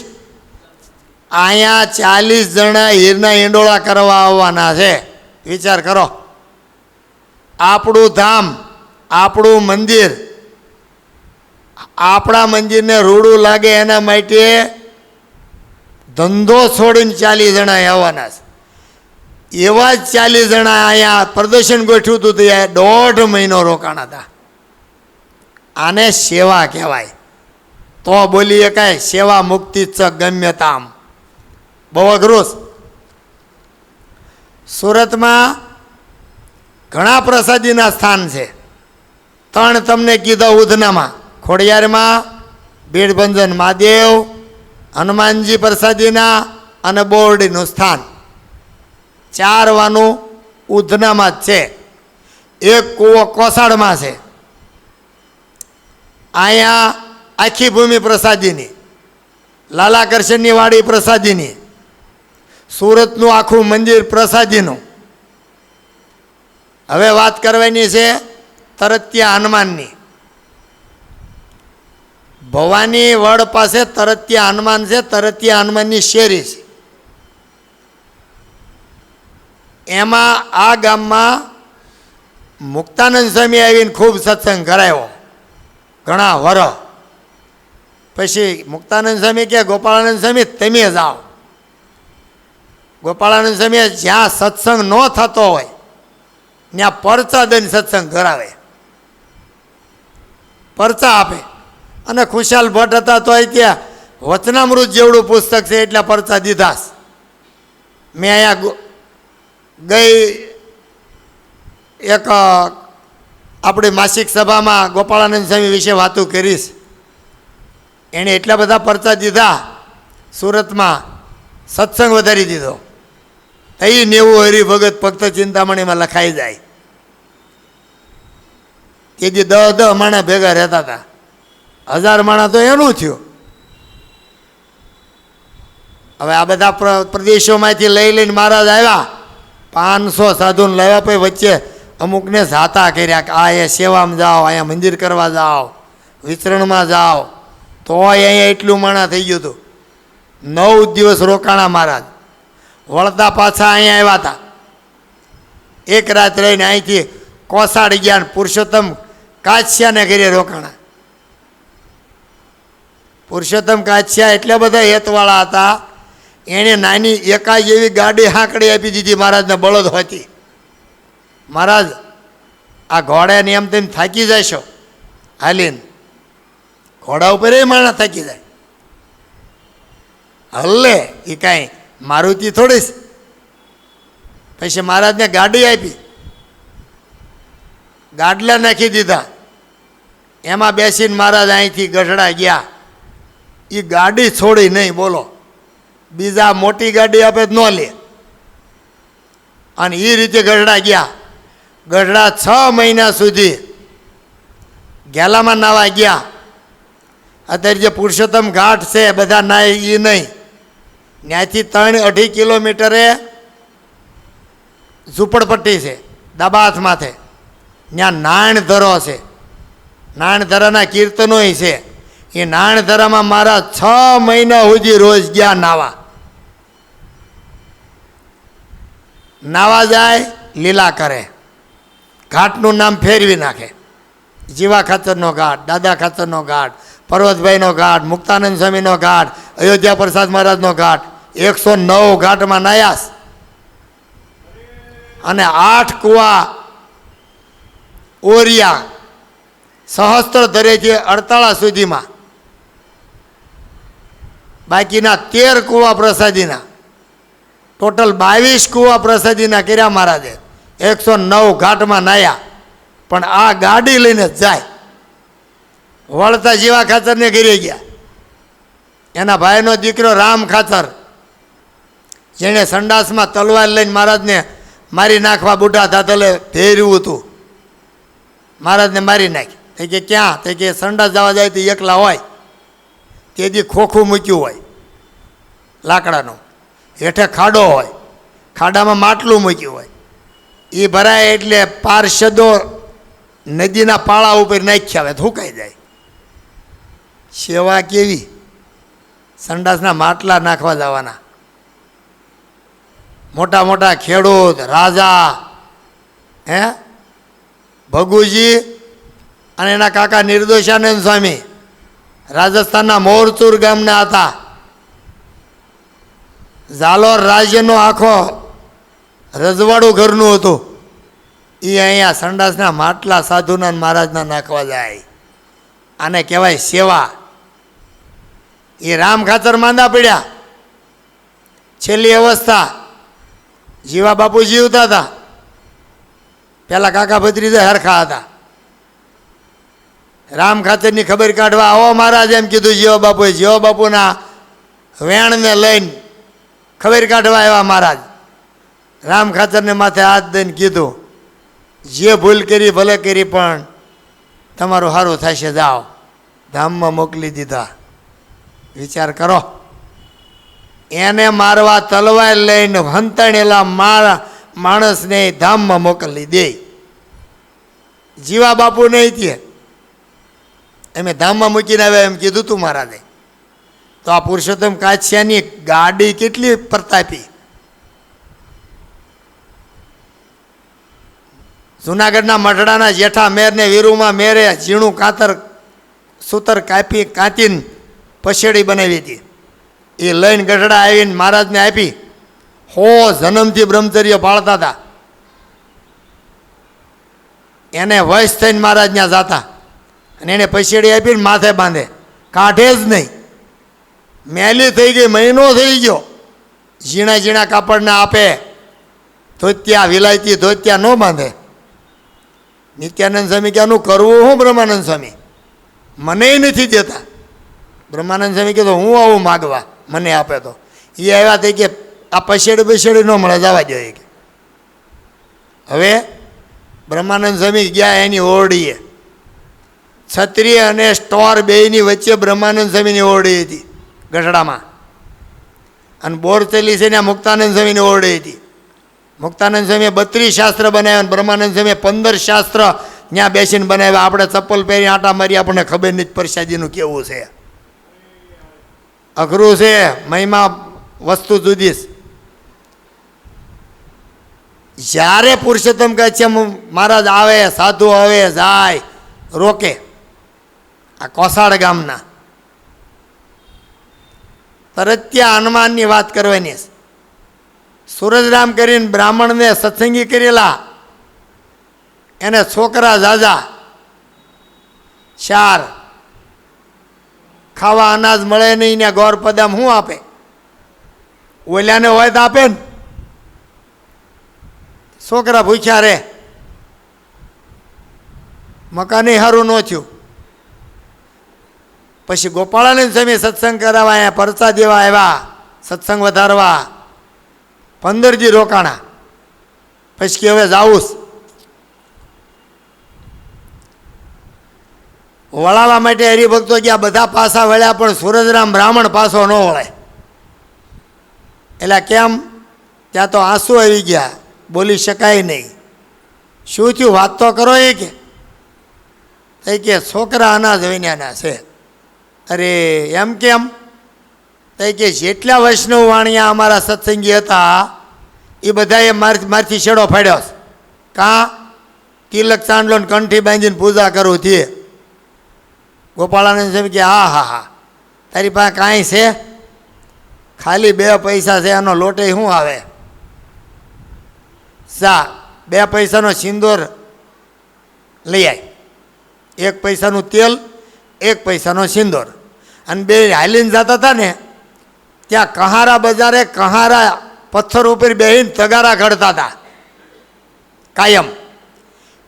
અહીંયા 40 જણા હીરના હિંડોળા કરવા આવવાના છે. વિચાર કરો. આપણું ધામ, આપણું મંદિર, આપણા મંદિરને રૂડું લાગે એના માટે ધંધો છોડીને 40 જણા આવવાના છે. એવા જ 40 જણા અહીંયા પ્રદર્શન ગોઠવ્યું હતું, તે 1.5 મહિનો રોકાણા હતા. આને સેવા કહેવાય. તો બોલી શકાય સેવા મુક્તિ ચ ગમ્યતામ. બહુ અઘરું. સુરતમાં ઘણા પ્રસાદીના સ્થાન છે. 3 તમને કીધા ઉધનામાં, ખોડિયારમાં ભીડભંજન મહાદેવ, હનુમાનજી પ્રસાદીના અને બોરડીનું સ્થાન. 4 વાનું ઉધનામાં જ છે. એક કૂવો કોસાડમાં છે. અહીંયા આખી ભૂમિ પ્રસાદીની, લાલા કરશનની વાડી પ્રસાદીની, સુરતનું આખું મંદિર પ્રસાદીનું. હવે વાત કરવાની છે તરતિયા હનુમાનની. ભવાની વડ પાસે તરતિયા હનુમાન છે. તરતિયા હનુમાનની શેરી છે. એમાં આ ગામમાં મુક્તાનંદ સ્વામી આવીને ખૂબ સત્સંગ કરાયો, ઘણા વરસ. પછી મુક્તાનંદ સ્વામી કે ગોપાળાનંદ સ્વામી તમે જાઓ. ગોપાળાનંદ સ્વામી જ્યાં સત્સંગ ન થતો હોય ત્યાં પરચા દઈને સત્સંગ કરાવે, પરચા આપે. અને ખુશાલ ભટ્ટ હતા તો ત્યાં વચનામૃત જેવડું પુસ્તક છે એટલા પરચા દીધા. મેં અહીંયા ગઈ એક આપણી માસિક સભામાં ગોપાળાનંદ સ્વામી વિશે વાતો કરીશ. એણે એટલા બધા પરચા દીધા, સુરતમાં સત્સંગ વધારી દીધો. એ 90 હરિભગત ભક્ત ચિંતામણીમાં લખાઈ જાય. કે જે 10 માણા ભેગા રહેતા હતા, 1000 માણા તો એનું થયું. હવે આ બધા પ્રદેશોમાંથી લઈને મહારાજ આવ્યા, 500 સાધુને લાવ્યા. પછી વચ્ચે અમુકને જાતા કર્યા કે આ એ સેવામાં જાઓ, અહીંયા મંદિર કરવા જાઓ, વિચરણમાં જાઓ. તો અહીંયા એટલું માણા થઈ ગયું હતું. 9 દિવસ રોકાણા મહારાજ. વળતા પાછા અહીંયા આવ્યા હતા. એક રાત રહીને અહીંથી કોસાડ ગયા, પુરુષોત્તમ કાછિયાને ઘરે રોકાણા. પુરુષોત્તમ કાછિયા એટલા બધા હેતવાળા હતા, એણે નાની એકાદ એવી ગાડી હાંકડી આપી દીધી મહારાજને, બળદ હતી. મહારાજ આ ઘોડાને એમ તેમ થાકી જશો હાલીને. ઘોડા ઉપર એ માણસ થાકી જાય, હલ્લે એ કાંઈ મારુતિ થોડીશ. પછી મહારાજને ગાડી આપી, ગાડલા નાખી દીધા. એમાં બેસીને મહારાજ અહીંથી ગઢડા ગયા. એ ગાડી છોડી નહીં, બોલો. બીજા મોટી ગાડી આપે ન લે. અને એ રીતે ગઢડા ગયા. ગઢડા 6 મહિના સુધી ગેલામાં નાવા ગયા. અત્યારે જે પુરુષોત્તમ ઘાટ છે બધા નાય એ નહીં. ત્યાંથી 3-2.5 કિલોમીટરે ઝૂંપડપટ્ટી છે દાબાથ માથે. ત્યાં નાણધરો છે, નાણધરાના કીર્તનોય છે. એ નાણધરામાં મારા 6 મહિના સુધી રોજ ગયા નાવા. નાવા જાય, લીલા કરે, ઘાટનું નામ ફેરવી નાખે. જીવા ખાચરનો ઘાટ, દાદા ખાચરનો ઘાટ, પર્વતભાઈનો ઘાટ, મુક્તાનંદ સ્વામીનો ઘાટ, અયોધ્યા પ્રસાદ મહારાજનો ઘાટ. 109 ઘાટમાં નાયાસ. અને 8 કુવા ઓરિયા સહસ્ત્ર ધરેથી 48 સુધીમાં. બાકીના 13 કૂવા પ્રસાદીના, ટોટલ 22 કૂવા પ્રસાદીના કર્યા મહારાજે. 109 ઘાટમાં નાયા, પણ આ ગાડી લઈને જ જાય. વળતા જીવા ખાચરને ઘરે ગયા. એના ભાઈનો દીકરો રામ ખાચર, જેણે સંડાસમાં તલવાર લઈને મહારાજને મારી નાખવા બુઢા દાદલે ફેર્યું હતું, મહારાજને મારી નાખી. તે કે ક્યાં? તે કે સંડાસ જવા જાય તો એકલા હોય, તેથી ખોખું મૂક્યું હોય લાકડાનું, હેઠે ખાડો હોય, ખાડામાં માટલું મૂક્યું હોય, એ ભરાય એટલે પાર્ષદો નદીના પાળા ઉપર નાખ્યા હોય, ધોકાઈ જાય. સેવા કેવી! સંડાસના માટલા નાખવા જવાના. મોટા મોટા ખેડૂત રાજા, ભગુજી અને એના કાકા નિર્દોષાનંદ સ્વામી રાજસ્થાનના મોરચુર ગામના હતા. ઝાલોર રાજ્યનો આખો રજવાડું ઘરનું હતું. એ અહીંયા સંડાસના માટલા સાધુના મહારાજના નાખવા જાય. આને કહેવાય સેવા. એ રામ ખાચર માંદા પડ્યા. છેલ્લી અવસ્થા, જીવા બાપુ જીવતા હતા, પેલા કાકા ભત્રીજા હરખા હતા. રામ ખાચરની ખબર કાઢવા આવો મહારાજ એમ કીધું જીવા બાપુએ. જીવા બાપુના વેણને લઈને ખબર કાઢવા આવ્યા મહારાજ. રામ ખાચરને માથે હાથ દઈને કીધું, જે ભૂલ કરી ભલે કરી, પણ તમારું સારું થશે, જાઓ. ધામમાં મોકલી દીધા. વિચાર કરો, એને મારવા તલવાર લઈને હંતાણેલા માણસને ધામમાં મોકલી દે. જીવા બાપુ નહીં તે એમે ધામમાં મૂકીને આવ્યા એમ કીધું તું મહારાજે. તો આ પુરુષોત્તમ કાછિયાની ગાડી કેટલી પ્રતાપી! જુનાગઢના મઢડાના જેઠા મેરને વીરુમાં મેરે ઝીણું સૂતર કાંતીને પછેડી બનાવી હતી. એ લઈને ગઢડા આવીને મહારાજને આપી. 100 જન્મથી બ્રહ્મચર્ય પાળતા હતા. એને વયસ થઈને મહારાજ ત્યાં જતા અને એને પછેડી આપીને માથે બાંધે, કાઢે જ નહીં. મેલી થઈ ગઈ, મહિનો થઈ ગયો. ઝીણા ઝીણા કાપડને આપે, ધોતિયા વિલાયતી ધોતિયા ન બાંધે. નિત્યાનંદ સ્વામી કે આનું કરવું હું? બ્રહ્માનંદ સ્વામી મને નથી દેતા. બ્રહ્માનંદ સ્વામી કીધું હું આવું માગવા, મને આપે તો. એ આવ્યા તે કે આ પછેડી ન મળે, જવા જોઈએ. હવે બ્રહ્માનંદ સ્વામી ગયા એની ઓરડીએ. છત્રી અને સ્ટોર બેયની વચ્ચે બ્રહ્માનંદ સ્વામીની ઓરડી હતી ગઢડામાં. અને બોરતલી છે ત્યાં મુક્તાનંદ સ્વામીની ઓરડી હતી. મુક્તાનંદ સ્વામીએ 32 શાસ્ત્ર બનાવ્યા, અને બ્રહ્માનંદ સ્વામીએ 15 શાસ્ત્ર ત્યાં બેસીને બનાવ્યા. આપણે ચપ્પલ પહેરી આટા મારી, આપણને ખબર નથી પ્રસાદીનું કેવું છે. અઘરું છે, મહિમા વસ્તુ જુદી. જ્યારે પુરુષોત્તમ કહે છે મહારાજ આવે, સાધુ આવે જાય, રોકે. આ કોસાડ ગામના તરત ત્યાં હનુમાનની વાત કરવાની. સુરજરામ કરીને બ્રાહ્મણને સત્સંગી કરેલા, એને છોકરા ઝાઝા, 4 ખાવા અનાજ મળે નહીં ને ગોર પદામ શું આપે? ઓલ્યાને હોય તો આપે ને. છોકરા ભૂખ્યા રે, મકાને સારું ન થયું. પછી ગોપાળાનંદ સ્વામી સત્સંગ કરાવવા અહીંયા પરચા દેવા આવ્યા, સત્સંગ વધારવા. 15 દી રોકાણા. પછી કે હવે જાવું. વળાવવા માટે હરિભક્તો ગયા, બધા પાસા વળ્યા, પણ સુરજરામ બ્રાહ્મણ પાસો ન વળે. એટલે કેમ? ત્યાં તો આંસુ આવી ગયા, બોલી શકાય નહીં. શું થયું? વાત તો કરો. એ કે છોકરા અનાજ વિનાના છે. અરે એમ કેમ? તો કે જેટલા વૈષ્ણવ વાણિયા અમારા સત્સંગી હતા એ બધાએ મારથી છેડો ફાડ્યો. કાં? તિલક ચાંદલો કંઠી બાંધીને પૂજા કરું તે. ગોપાળાનંદ સ્વામી કે હા હા હા, તારી પાસે કાંઈ છે? ખાલી 2 પૈસા છે, એનો લોટે શું આવે? જા 2 પૈસાનો સિંદૂર લઈ આય. 1 પૈસાનું તેલ, 1 પૈસાનો સિંદૂર. અને 2 હાલીને જતા હતા ને ત્યાં કહારા બજારે કહારા પથ્થર ઉપર બેહીને તગારા ઘડતા હતા કાયમ.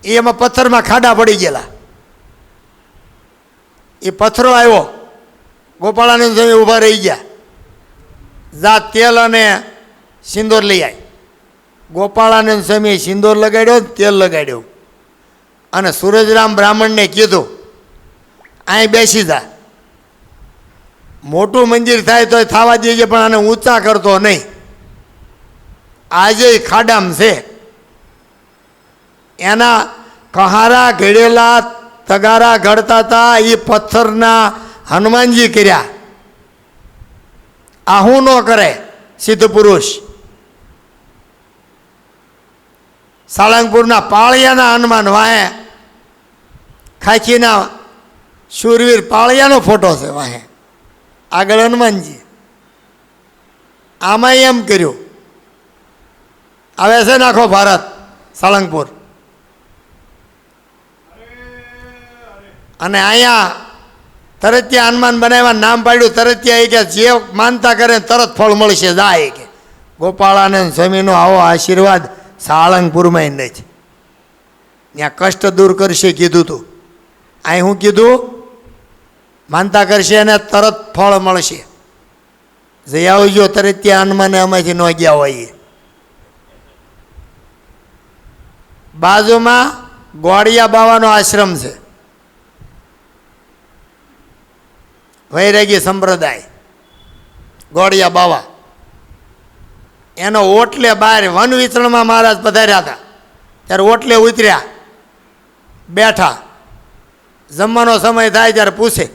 એમાં પથ્થરમાં ખાડા પડી ગયેલા. એ પથ્થરો આવ્યો, ગોપાળાનંદ સ્વામી ઊભા રહી ગયા, જા તેલ અને સિંદૂર લઈ આવી. ગોપાળાનંદ સ્વામીએ સિંદૂર લગાડ્યો, તેલ લગાડ્યું અને સૂરજરામ બ્રાહ્મણને કીધું અહીં બેસી જા. મોટું મંદિર થાય તો થવા દેજે, પણ આને ઊંચા કરતો નહીં. આજે ખાડામાં છે. એના કહારા ઘડેલા તગારા ઘડતા હતા એ પથ્થરના હનુમાનજી કર્યા. આહું ન કરે સિદ્ધ પુરુષ. સાળંગપુરના પાળિયાના હનુમાન વાહે ખાખીના શૂરવીર પાળિયાનો ફોટો છે વાહે, આગળ હનુમાનજી. આમાં એમ કર્યું. આવે છે ને આખો ભારત સાળંગપુર. અને અહીંયા તરતિયા હનુમાન બનાવ્યા, નામ પાડ્યું તરતિયા. એ કે જે માનતા કરે તરત ફળ મળશે જાય કે. ગોપાળાનંદ સ્વામીનો આવો આશીર્વાદ સાળંગપુરમાં નથી. ત્યાં કષ્ટ દૂર કરશે કીધું તું. અહીં હું કીધું? માનતા કરશે અને તરત ફળ મળશે. જઈ આવજો તરતિયા હનુમાને અમાથી ન ગયા હોઈએ. બાજુમાં ગોળિયા બાવાનો આશ્રમ છે, વૈરાગી સંપ્રદાય ગોળિયા બાવા. એનો ઓટલે બહાર વન વિચરણમાં મહારાજ પધાર્યા હતા ત્યારે ઓટલે ઉતર્યા, બેઠા. જમવાનો સમય થાય ત્યારે પૂછે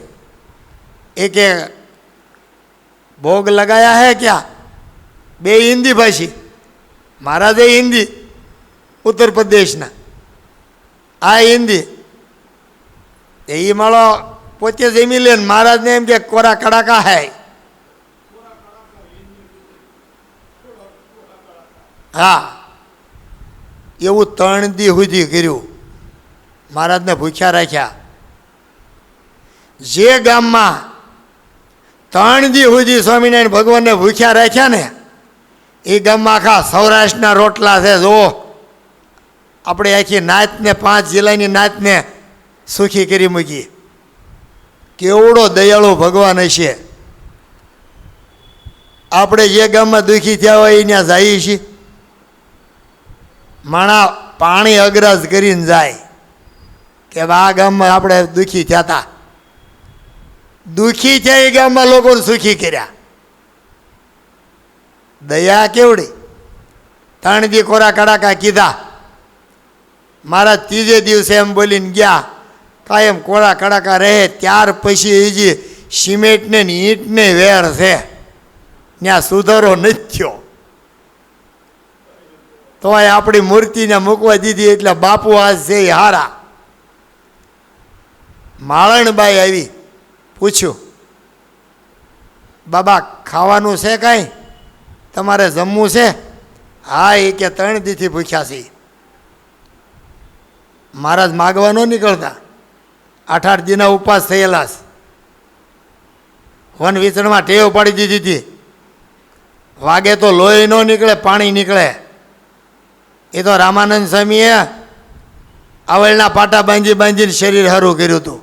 એ કે ભોગ લગાયા હે ક્યાં? બે હિન્દી ભાષી. મહારાજે હિન્દી ઉત્તર પ્રદેશના, આ હિન્દી. એ માળો પોતે જમી લે. મહારાજને એમ કે કોરા કડાકા હે. હા, એવું 3 દી સુધી કર્યું. મહારાજને ભૂખ્યા રાખ્યા. જે ગામમાં 3 દી સુધી સ્વામિનારાયણ ભગવાનને ભૂખ્યા રાખ્યા ને એ ગામમાં આખા સૌરાષ્ટ્રના રોટલા છે. જો આપણે આખી નાતને 5 જિલ્લાની નાતને સુખી કરી મૂકી. કેવડો દયાળુ ભગવાન હશે. આપણે જે ગામમાં દુઃખી થયા હોય ત્યાં જઈએ છીએ. માણા પાણી અગ્રજ કરીને જાય કે આ ગામમાં આપણે દુઃખી થયા હતા. દુઃખી થયા એ ગામમાં લોકોને સુખી કર્યા. દયા કેવડી. 3 દી કોરા કડાકા કીધા. મારા 3જે દિવસે એમ બોલીને ગયા, કાયમ કોરા કડાકા રહે. ત્યાર પછી હજી સિમેન્ટને ઈંટને વેર છે, ત્યાં સુધારો નથી થયો. તોય આપણી મૂર્તિને મૂકવા દીધી એટલે બાપુ આજ છે એ હારા. માળણબાઈ આવી, પૂછ્યું, બાબા ખાવાનું છે કાંઈ? તમારે જમવું છે? હા, એ કે 3 દીથી ભૂખ્યા છે. મહારાજ માગવા ન નીકળતા. 8-8 દીના ઉપવાસ થયેલા છે. વન વિચરણમાં ટેવ પાડી દીધી હતી. વાગે તો લોહી ન નીકળે, પાણી નીકળે. એ તો રામાનંદ સ્વામીએ આવળના પાટા બાંધીને શરીર હારું કર્યું હતું.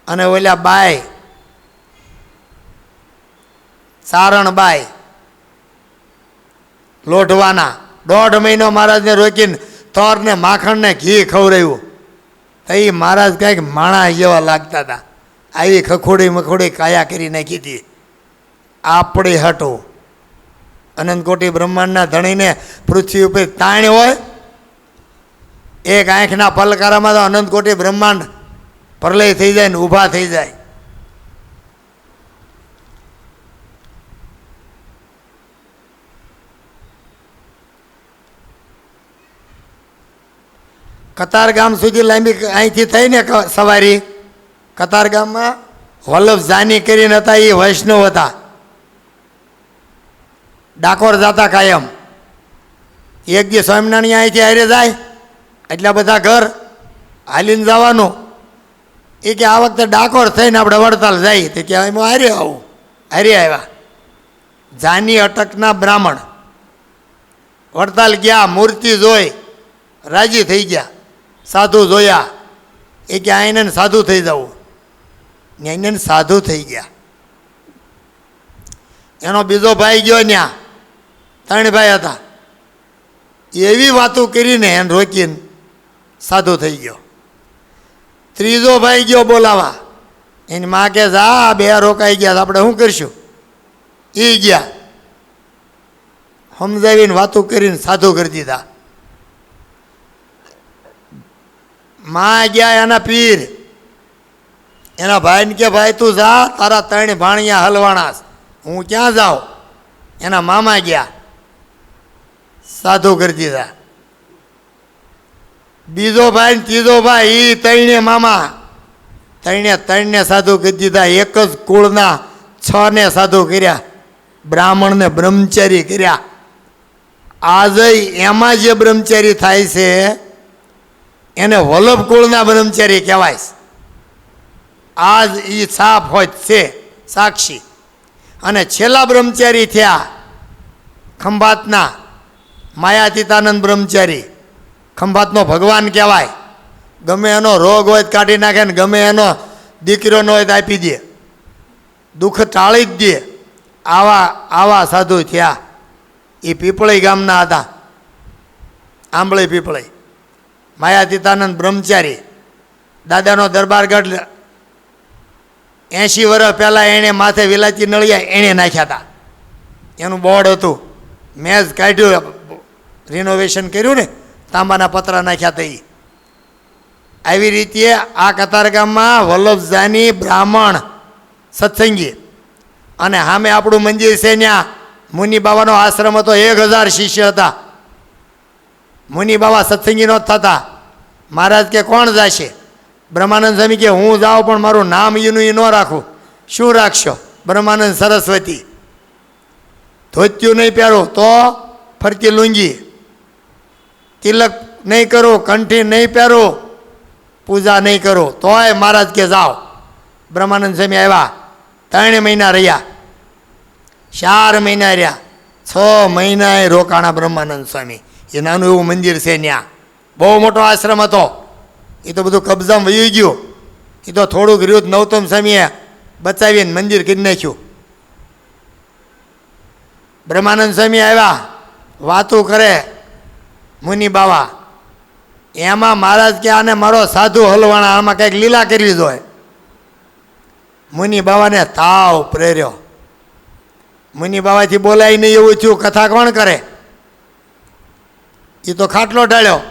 અને ઓલા બાઈ સારણબાઈ લોઢવાના 1.5 મહિનો મહારાજને રોકીને તરને માખણને ઘી ખવડાવ્યું. તો એ મહારાજ કંઈક માણા જેવા લાગતા હતા. આવી ખખોડી મખોડી કાયા કરી નાખી હતી. આપણી હટો અનંતકોટી બ્રહ્માંડના ધણીને પૃથ્વી ઉપર તાણ હોય. એક આંખના પલકારામાં તો અનંતકોટી બ્રહ્માંડ પ્રલય થઈ જાય ને ઊભા થઈ જાય. કતારગામ સુધી લાંબી અહીંથી થઈને સવારી. કતારગામમાં વલ્લભ જાની કરીને હતા, એ વૈષ્ણવ હતા. ડાકોર જતા કાયમ. એક દી સ્વામિનારાયણ અહીંથી હારે જાય, એટલા બધા ઘર હાલીને જવાનું. એ કે આ વખતે ડાકોર થઈને આપણે વડતાલ જઈએ. તો કે એમાં હારે આવું. હારે આવ્યા. જાની અટકના બ્રાહ્મણ વડતાલ ગયા, મૂર્તિ જોઈ રાજી થઈ ગયા. સાધુ જોયા, એ કે આઈને સાધુ થઈ જવું. આઈને સાધુ થઈ ગયા. એનો બીજો ભાઈ ગયો ત્યાં, 3 ભાઈ હતા. એવી વાતો કરીને એને રોકીને સાધુ થઈ ગયો. ત્રીજો ભાઈ ગયો બોલાવા, એની માં કે જા 2 રોકાઈ ગયા, આપણે શું કરશું? એ ગયા, સમજાવીને વાતો કરીને સાધુ કરી દીધા. માં ગયા એના પીર, એના ભાઈને કે ભાઈ તું જા, તારા 3 ભાણિયા હલવાણા, હું ક્યાં જાઉં? એના મામા ગયા, સાધુ કરી દીધા. બીજો ભાઈ ને ત્રીજો ભાઈ, એ 3 મામા, 3ને સાધુ કરી દીધા. એક જ કુળના 6ને સાધુ કર્યા, બ્રાહ્મણને બ્રહ્મચારી કર્યા. આજે એમાં જે બ્રહ્મચારી થાય છે એને વલ્લભ કુળના બ્રહ્મચારી કહેવાય છે. આજ એ સાપ હોય છે સાક્ષી. અને છેલ્લા બ્રહ્મચારી થયા ખંભાતના માયાતીતાનંદ બ્રહ્મચારી. ખંભાતનો ભગવાન કહેવાય. ગમે એનો રોગ હોય તો કાઢી નાખે ને ગમે એનો દીકરો ન હોય તો આપી દે, દુઃખ ટાળી જ દે. આવા સાધુ થયા. એ પીપળી ગામના હતા, આંબળી પીપળી. માયાતીતાનંદ બ્રહ્મચારી. દાદાનો દરબારગઢ 80 વર્ષ પહેલાં એણે માથે વિલાયતી નળિયા એણે નાખ્યા હતા. એનું બોર્ડ હતું, મેં જ કાઢ્યું, રિનોવેશન કર્યું ને, તાંબાના પતરા નાખ્યા હતા. એ આવી રીતે આ કતારગામમાં વલ્લભજાની બ્રાહ્મણ સત્સંગી. અને સામે આપણું મંદિર છે, ત્યાં મુનિ બાવાનો આશ્રમ હતો. 1000 શિષ્ય હતા. મુનિ બાવા સત્સંગી ન થતા. મહારાજ કે કોણ જશે? બ્રહ્માનંદ સ્વામી કે હું જાઉં, પણ મારું નામ એનું એ ન રાખું. શું રાખશો? બ્રહ્માનંદ સરસ્વતી. ધોત્યું નહીં પહેરો તો ફરતી લુંગી, તિલક નહીં કરો, કંઠી નહીં પહેરો, પૂજા નહીં કરો, તોય મહારાજ કે જાઓ. બ્રહ્માનંદ સ્વામી આવ્યા, 3 મહિના રહ્યા, 4 મહિના રહ્યા, 6 મહિના રોકાણા બ્રહ્માનંદ સ્વામી. એ નાનું એવું મંદિર છે ત્યાં, બહુ મોટો આશ્રમ હતો. એ તો બધું કબજામાં વહી ગયું. એ તો થોડુંક રહ્યું. નવતમ સ્વામીએ બચાવીને મંદિર કરી નાખ્યું. બ્રહ્માનંદ સ્વામી આવ્યા, વાતું કરે મુનિ બાવા. એમાં મહારાજ કે આને મારો સાધુ હલવાણા, આમાં કંઈક લીલા કરવી જોઈએ. મુનિ બાવાને તાવ પ્રેર્યો. મુનિ બાવાથી બોલાય નહીં એવું થયું. કથા કોણ કરે? એ તો ખાટલો ઢાળ્યો.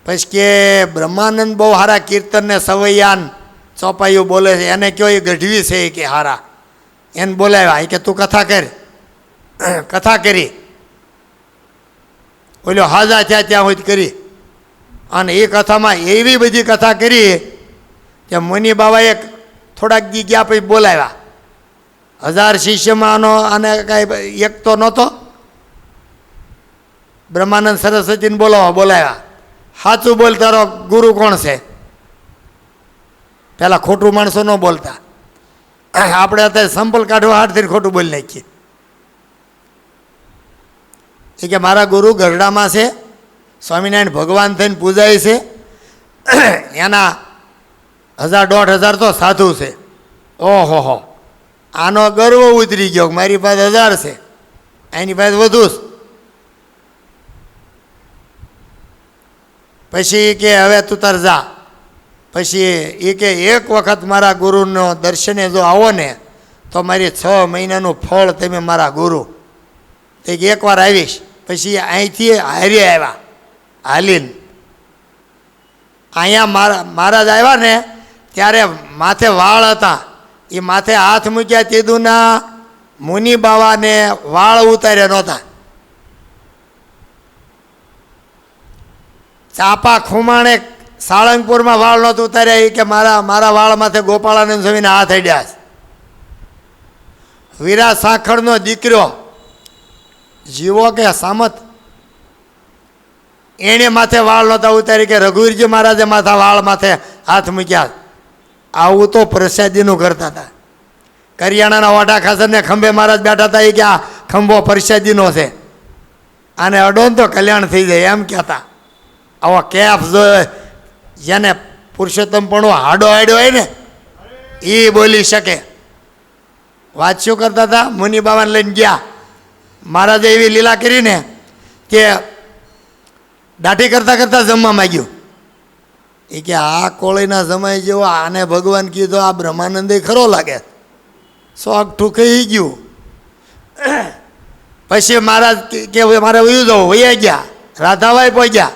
પછી કે બ્રહ્માનંદ બહુ સારા કીર્તન ને સવૈયાન ચોપાયું બોલે છે, એને કયો એ ગઢવી છે એ કે હારા. એને બોલાવ્યા. એ કે તું કથા કર. કથા કરી. ઓલો હાજા થયા ત્યાં હોય કરી. અને એ કથામાં એવી બધી કથા કરી કે મુનિ બાબાએ થોડાક દી ગયા પછી બોલાવ્યા. 1000 શિષ્યમાં આને કાંઈ એક તો નહોતો. બ્રહ્માનંદ સરસ્વતીને બોલાવ્યા. સાચું બોલ, તારો ગુરુ કોણ છે? પહેલાં ખોટું માણસો ન બોલતા. આપણે અત્યારે સંપલ કાઢવા હાથ થઈને ખોટું બોલી નાખીએ. એ કે મારા ગુરુ ગરડામાં છે, સ્વામિનારાયણ ભગવાન થઈને પૂજાય છે. એના 1000-1500 તો સાધુ છે. ઓહો હો, આનો ગર્વ ઉતરી ગયો. મારી પાસે 1000 છે, એની પાસે વધુ છે. પછી કે હવે તું તાર જા. પછી એ કે એક વખત મારા ગુરુનો દર્શને જો આવો ને તો મારી 6 મહિનાનું ફળ તમે મારા ગુરુ. તે એકવાર આવીશ. પછી અહીંથી હારી આવ્યા, હાલીને અહીંયા મહારાજ આવ્યા ને ત્યારે માથે વાળ હતા. એ માથે હાથ મૂક્યા તેદુના મુનિ બાવાને વાળ ઉતાર્યા નહોતા. ચાપા ખુમાણે સાળંગપુરમાં વાળ નહોતું ઉતાર્યા. એ કે મારા વાળ માથે ગોપાળાનંદ સ્વામીને હાથ અડ્યા છે. વીરા સાંખળનો દીકરો જીવો કે સામત, એણે માથે વાળ નહોતા ઉતારી કે રઘુવીરજી મહારાજે વાળ માથે હાથ મૂક્યા. આવું તો પ્રસાદીનું કરતા હતા. કરિયાણાના વાટા ખાસરને ખંભે મહારાજ બેઠા હતા. એ કે આ ખંભો પરસાદીનો છે, આને અડો ને તો કલ્યાણ થઈ જાય એમ કહેતા. આવો કેફ જો જેને પુરુષોત્તમપણું હાડો હાડ્યો હોય ને એ બોલી શકે. વાત શું કરતા હતા? મુનિ બાબાને લઈને ગયા. મહારાજે એવી લીલા કરીને કે દાઢી કરતાં કરતાં જમવા માંગ્યું. એ કે આ કોળીના જમાઈ જેવો આને ભગવાન કીધું આ બ્રહ્માનંદે ખરો લાગે. શોખ ઠુકાઈ ગયું. પછી મહારાજ કે મારે વયું જવું, વયા ગયા. રાધાભાઈ પહોંચ્યા.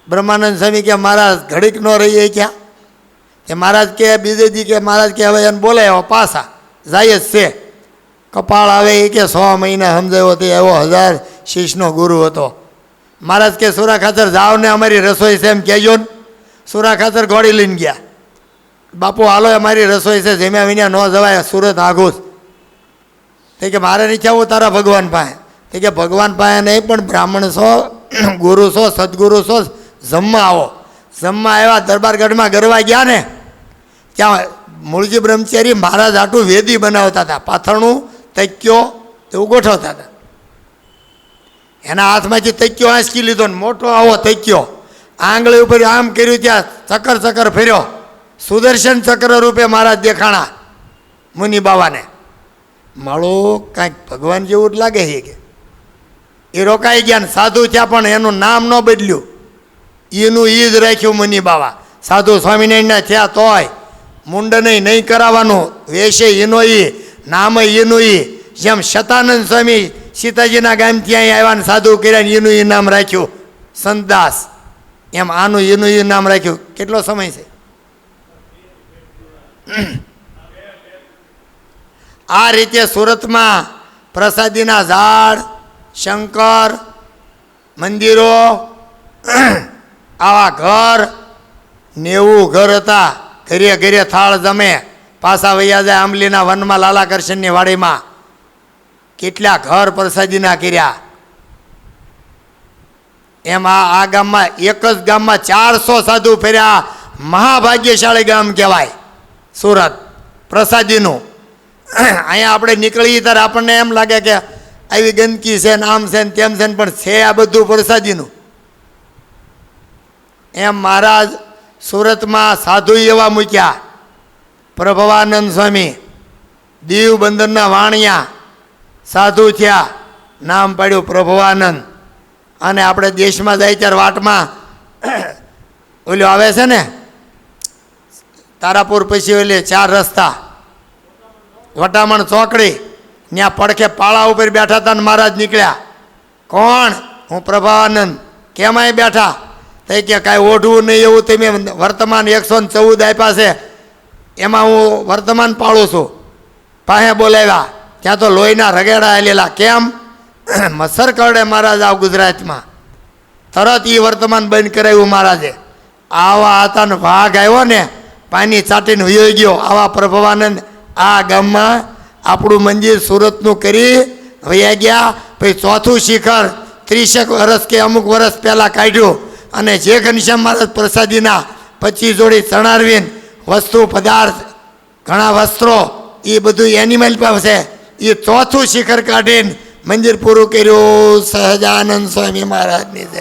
બ્રહ્માનંદ સ્વામી કે મહારાજ ઘડીક ન રહીએ ક્યાં? કે મહારાજ કે બીજે દી કે મહારાજ કે હવે એને બોલાય પાછા જાય જ છે. કપાળ આવે એ કે 100 મહિના સમજાયો તે એવો 1000 શીશનો ગુરુ હતો. મહારાજ કે સુરા ખાતર જાઓ ને અમારી રસોઈ છે એમ કહેજો ને. સુરા ખાતર ઘોડી લઈને ગયા. બાપુ હાલો અમારી રસોઈ છે, જેમ્યા વિના ન જવાય, સુરત આઘું. તે કે મારે નહીં આવું તારા ભગવાન પાસે. તે કે ભગવાન પાસે નહીં પણ બ્રાહ્મણ છો, ગુરુ છો, સદગુરુ છો, જમવા આવો. જમવા આવ્યા. દરબારગઢમાં ગરવા ગયા ને ત્યાં મૂળજી બ્રહ્મચારી મહારાજ આટલું વેદી બનાવતા હતા. પાથરણું તૈક્યો એવું ગોઠવતા હતા. એના હાથમાંથી તૈક્યો આંચકી લીધો ને મોટો આવો તૈક્યો આંગળી ઉપર આમ કર્યું, ત્યાં ચક્કર ચક્કર ફર્યો. સુદર્શન ચક્ર રૂપે મહારાજ દેખાણા મુનિ બાવાને. માળું કાંઈક ભગવાન જેવું જ લાગે છે કે. એ રોકાઈ ગયા ને સાધુ થયા, પણ એનું નામ ન બદલ્યું. એનું એ જ રાખ્યું મુનિ બાવા. સાધુ સ્વામિનારાયણના થયા તોય મુંડન નહીં કરાવવાનું, વેશે એનો એ, નામ એનું એ. જેમ શતાનંદ સ્વામી સીતાજીના ગામ ત્યાં આવ્યા ને સાધુ કર્યા ને એનું એ નામ રાખ્યું સંતદાસ, એમ આનું એનું એ નામ રાખ્યું. કેટલો સમય છે? આ રીતે સુરતમાં પ્રસાદીના ઝાડ, શંકર મંદિરો, આવા ઘર 90 ઘર હતા. ઘરે ઘરે થાળ જમે. પાછા વૈયા જાય આંબલીના વનમાં લાલા કરશનની વાડીમાં. કેટલા ઘર પ્રસાદીના કર્યા. એમ આ ગામમાં એક જ ગામમાં 400 સાધુ ફેર્યા. મહાભાગ્યશાળી ગામ કહેવાય સુરત પ્રસાદીનું. અહીંયા આપણે નીકળીએ ત્યારે આપણને એમ લાગે કે આવી ગંદકી છે ને આમ છે ને તેમ છે ને, પણ છે આ બધું પ્રસાદીનું. એમ મહારાજ સુરતમાં સાધુ એવા મૂક્યા. પ્રભવાનંદ સ્વામી દીવ બંદરના વાણિયા સાધુ થયા, નામ પાડ્યું પ્રભવાનંદ. અને આપણે દેશમાં જાય ત્યારે વાટમાં ઓલું આવે છે ને તારાપુર પછી ઓલી 4 રસ્તા વટામણ ચોકડી, ત્યાં પડખે પાળા ઉપર બેઠા હતા ને મહારાજ નીકળ્યા. કોણ? હું પ્રભાવાનંદ. કેમ અહીં બેઠા? તો કે કાંઈ ઓઢવું નહીં એવું તમે વર્તમાન 114 આપ્યા છે એમાં હું વર્તમાન પાળું છું. પાસે બોલાવ્યા. ત્યાં તો લોહીના રગેડા આવેલા. કેમ? મસર કરડે મહારાજ આવ ગુજરાતમાં. તરત એ વર્તમાન બંધ કરાવ્યું મહારાજે. આવા હતા ને વાઘ આવ્યો ને પાણી ચાટીને વયો ગયો. આવા પ્રભવાનંદ આ ગામમાં આપણું મંદિર સુરતનું કરી વયા ગયા. પછી ચોથું શિખર 30 વર્ષ કે અમુક વર્ષ પહેલાં કાઢ્યું. અને જે ઘનશ્યામ મહારાજ પ્રસાદીના 25 જોડી ચણારવીન વસ્તુ પદાર્થ, ઘણા વસ્ત્રો, એ બધું એનિમલ પાસે એ ચોથું શિખર કાઢીને મંદિર પૂરું કર્યું. સહજાનંદ સ્વામી મહારાજની જય.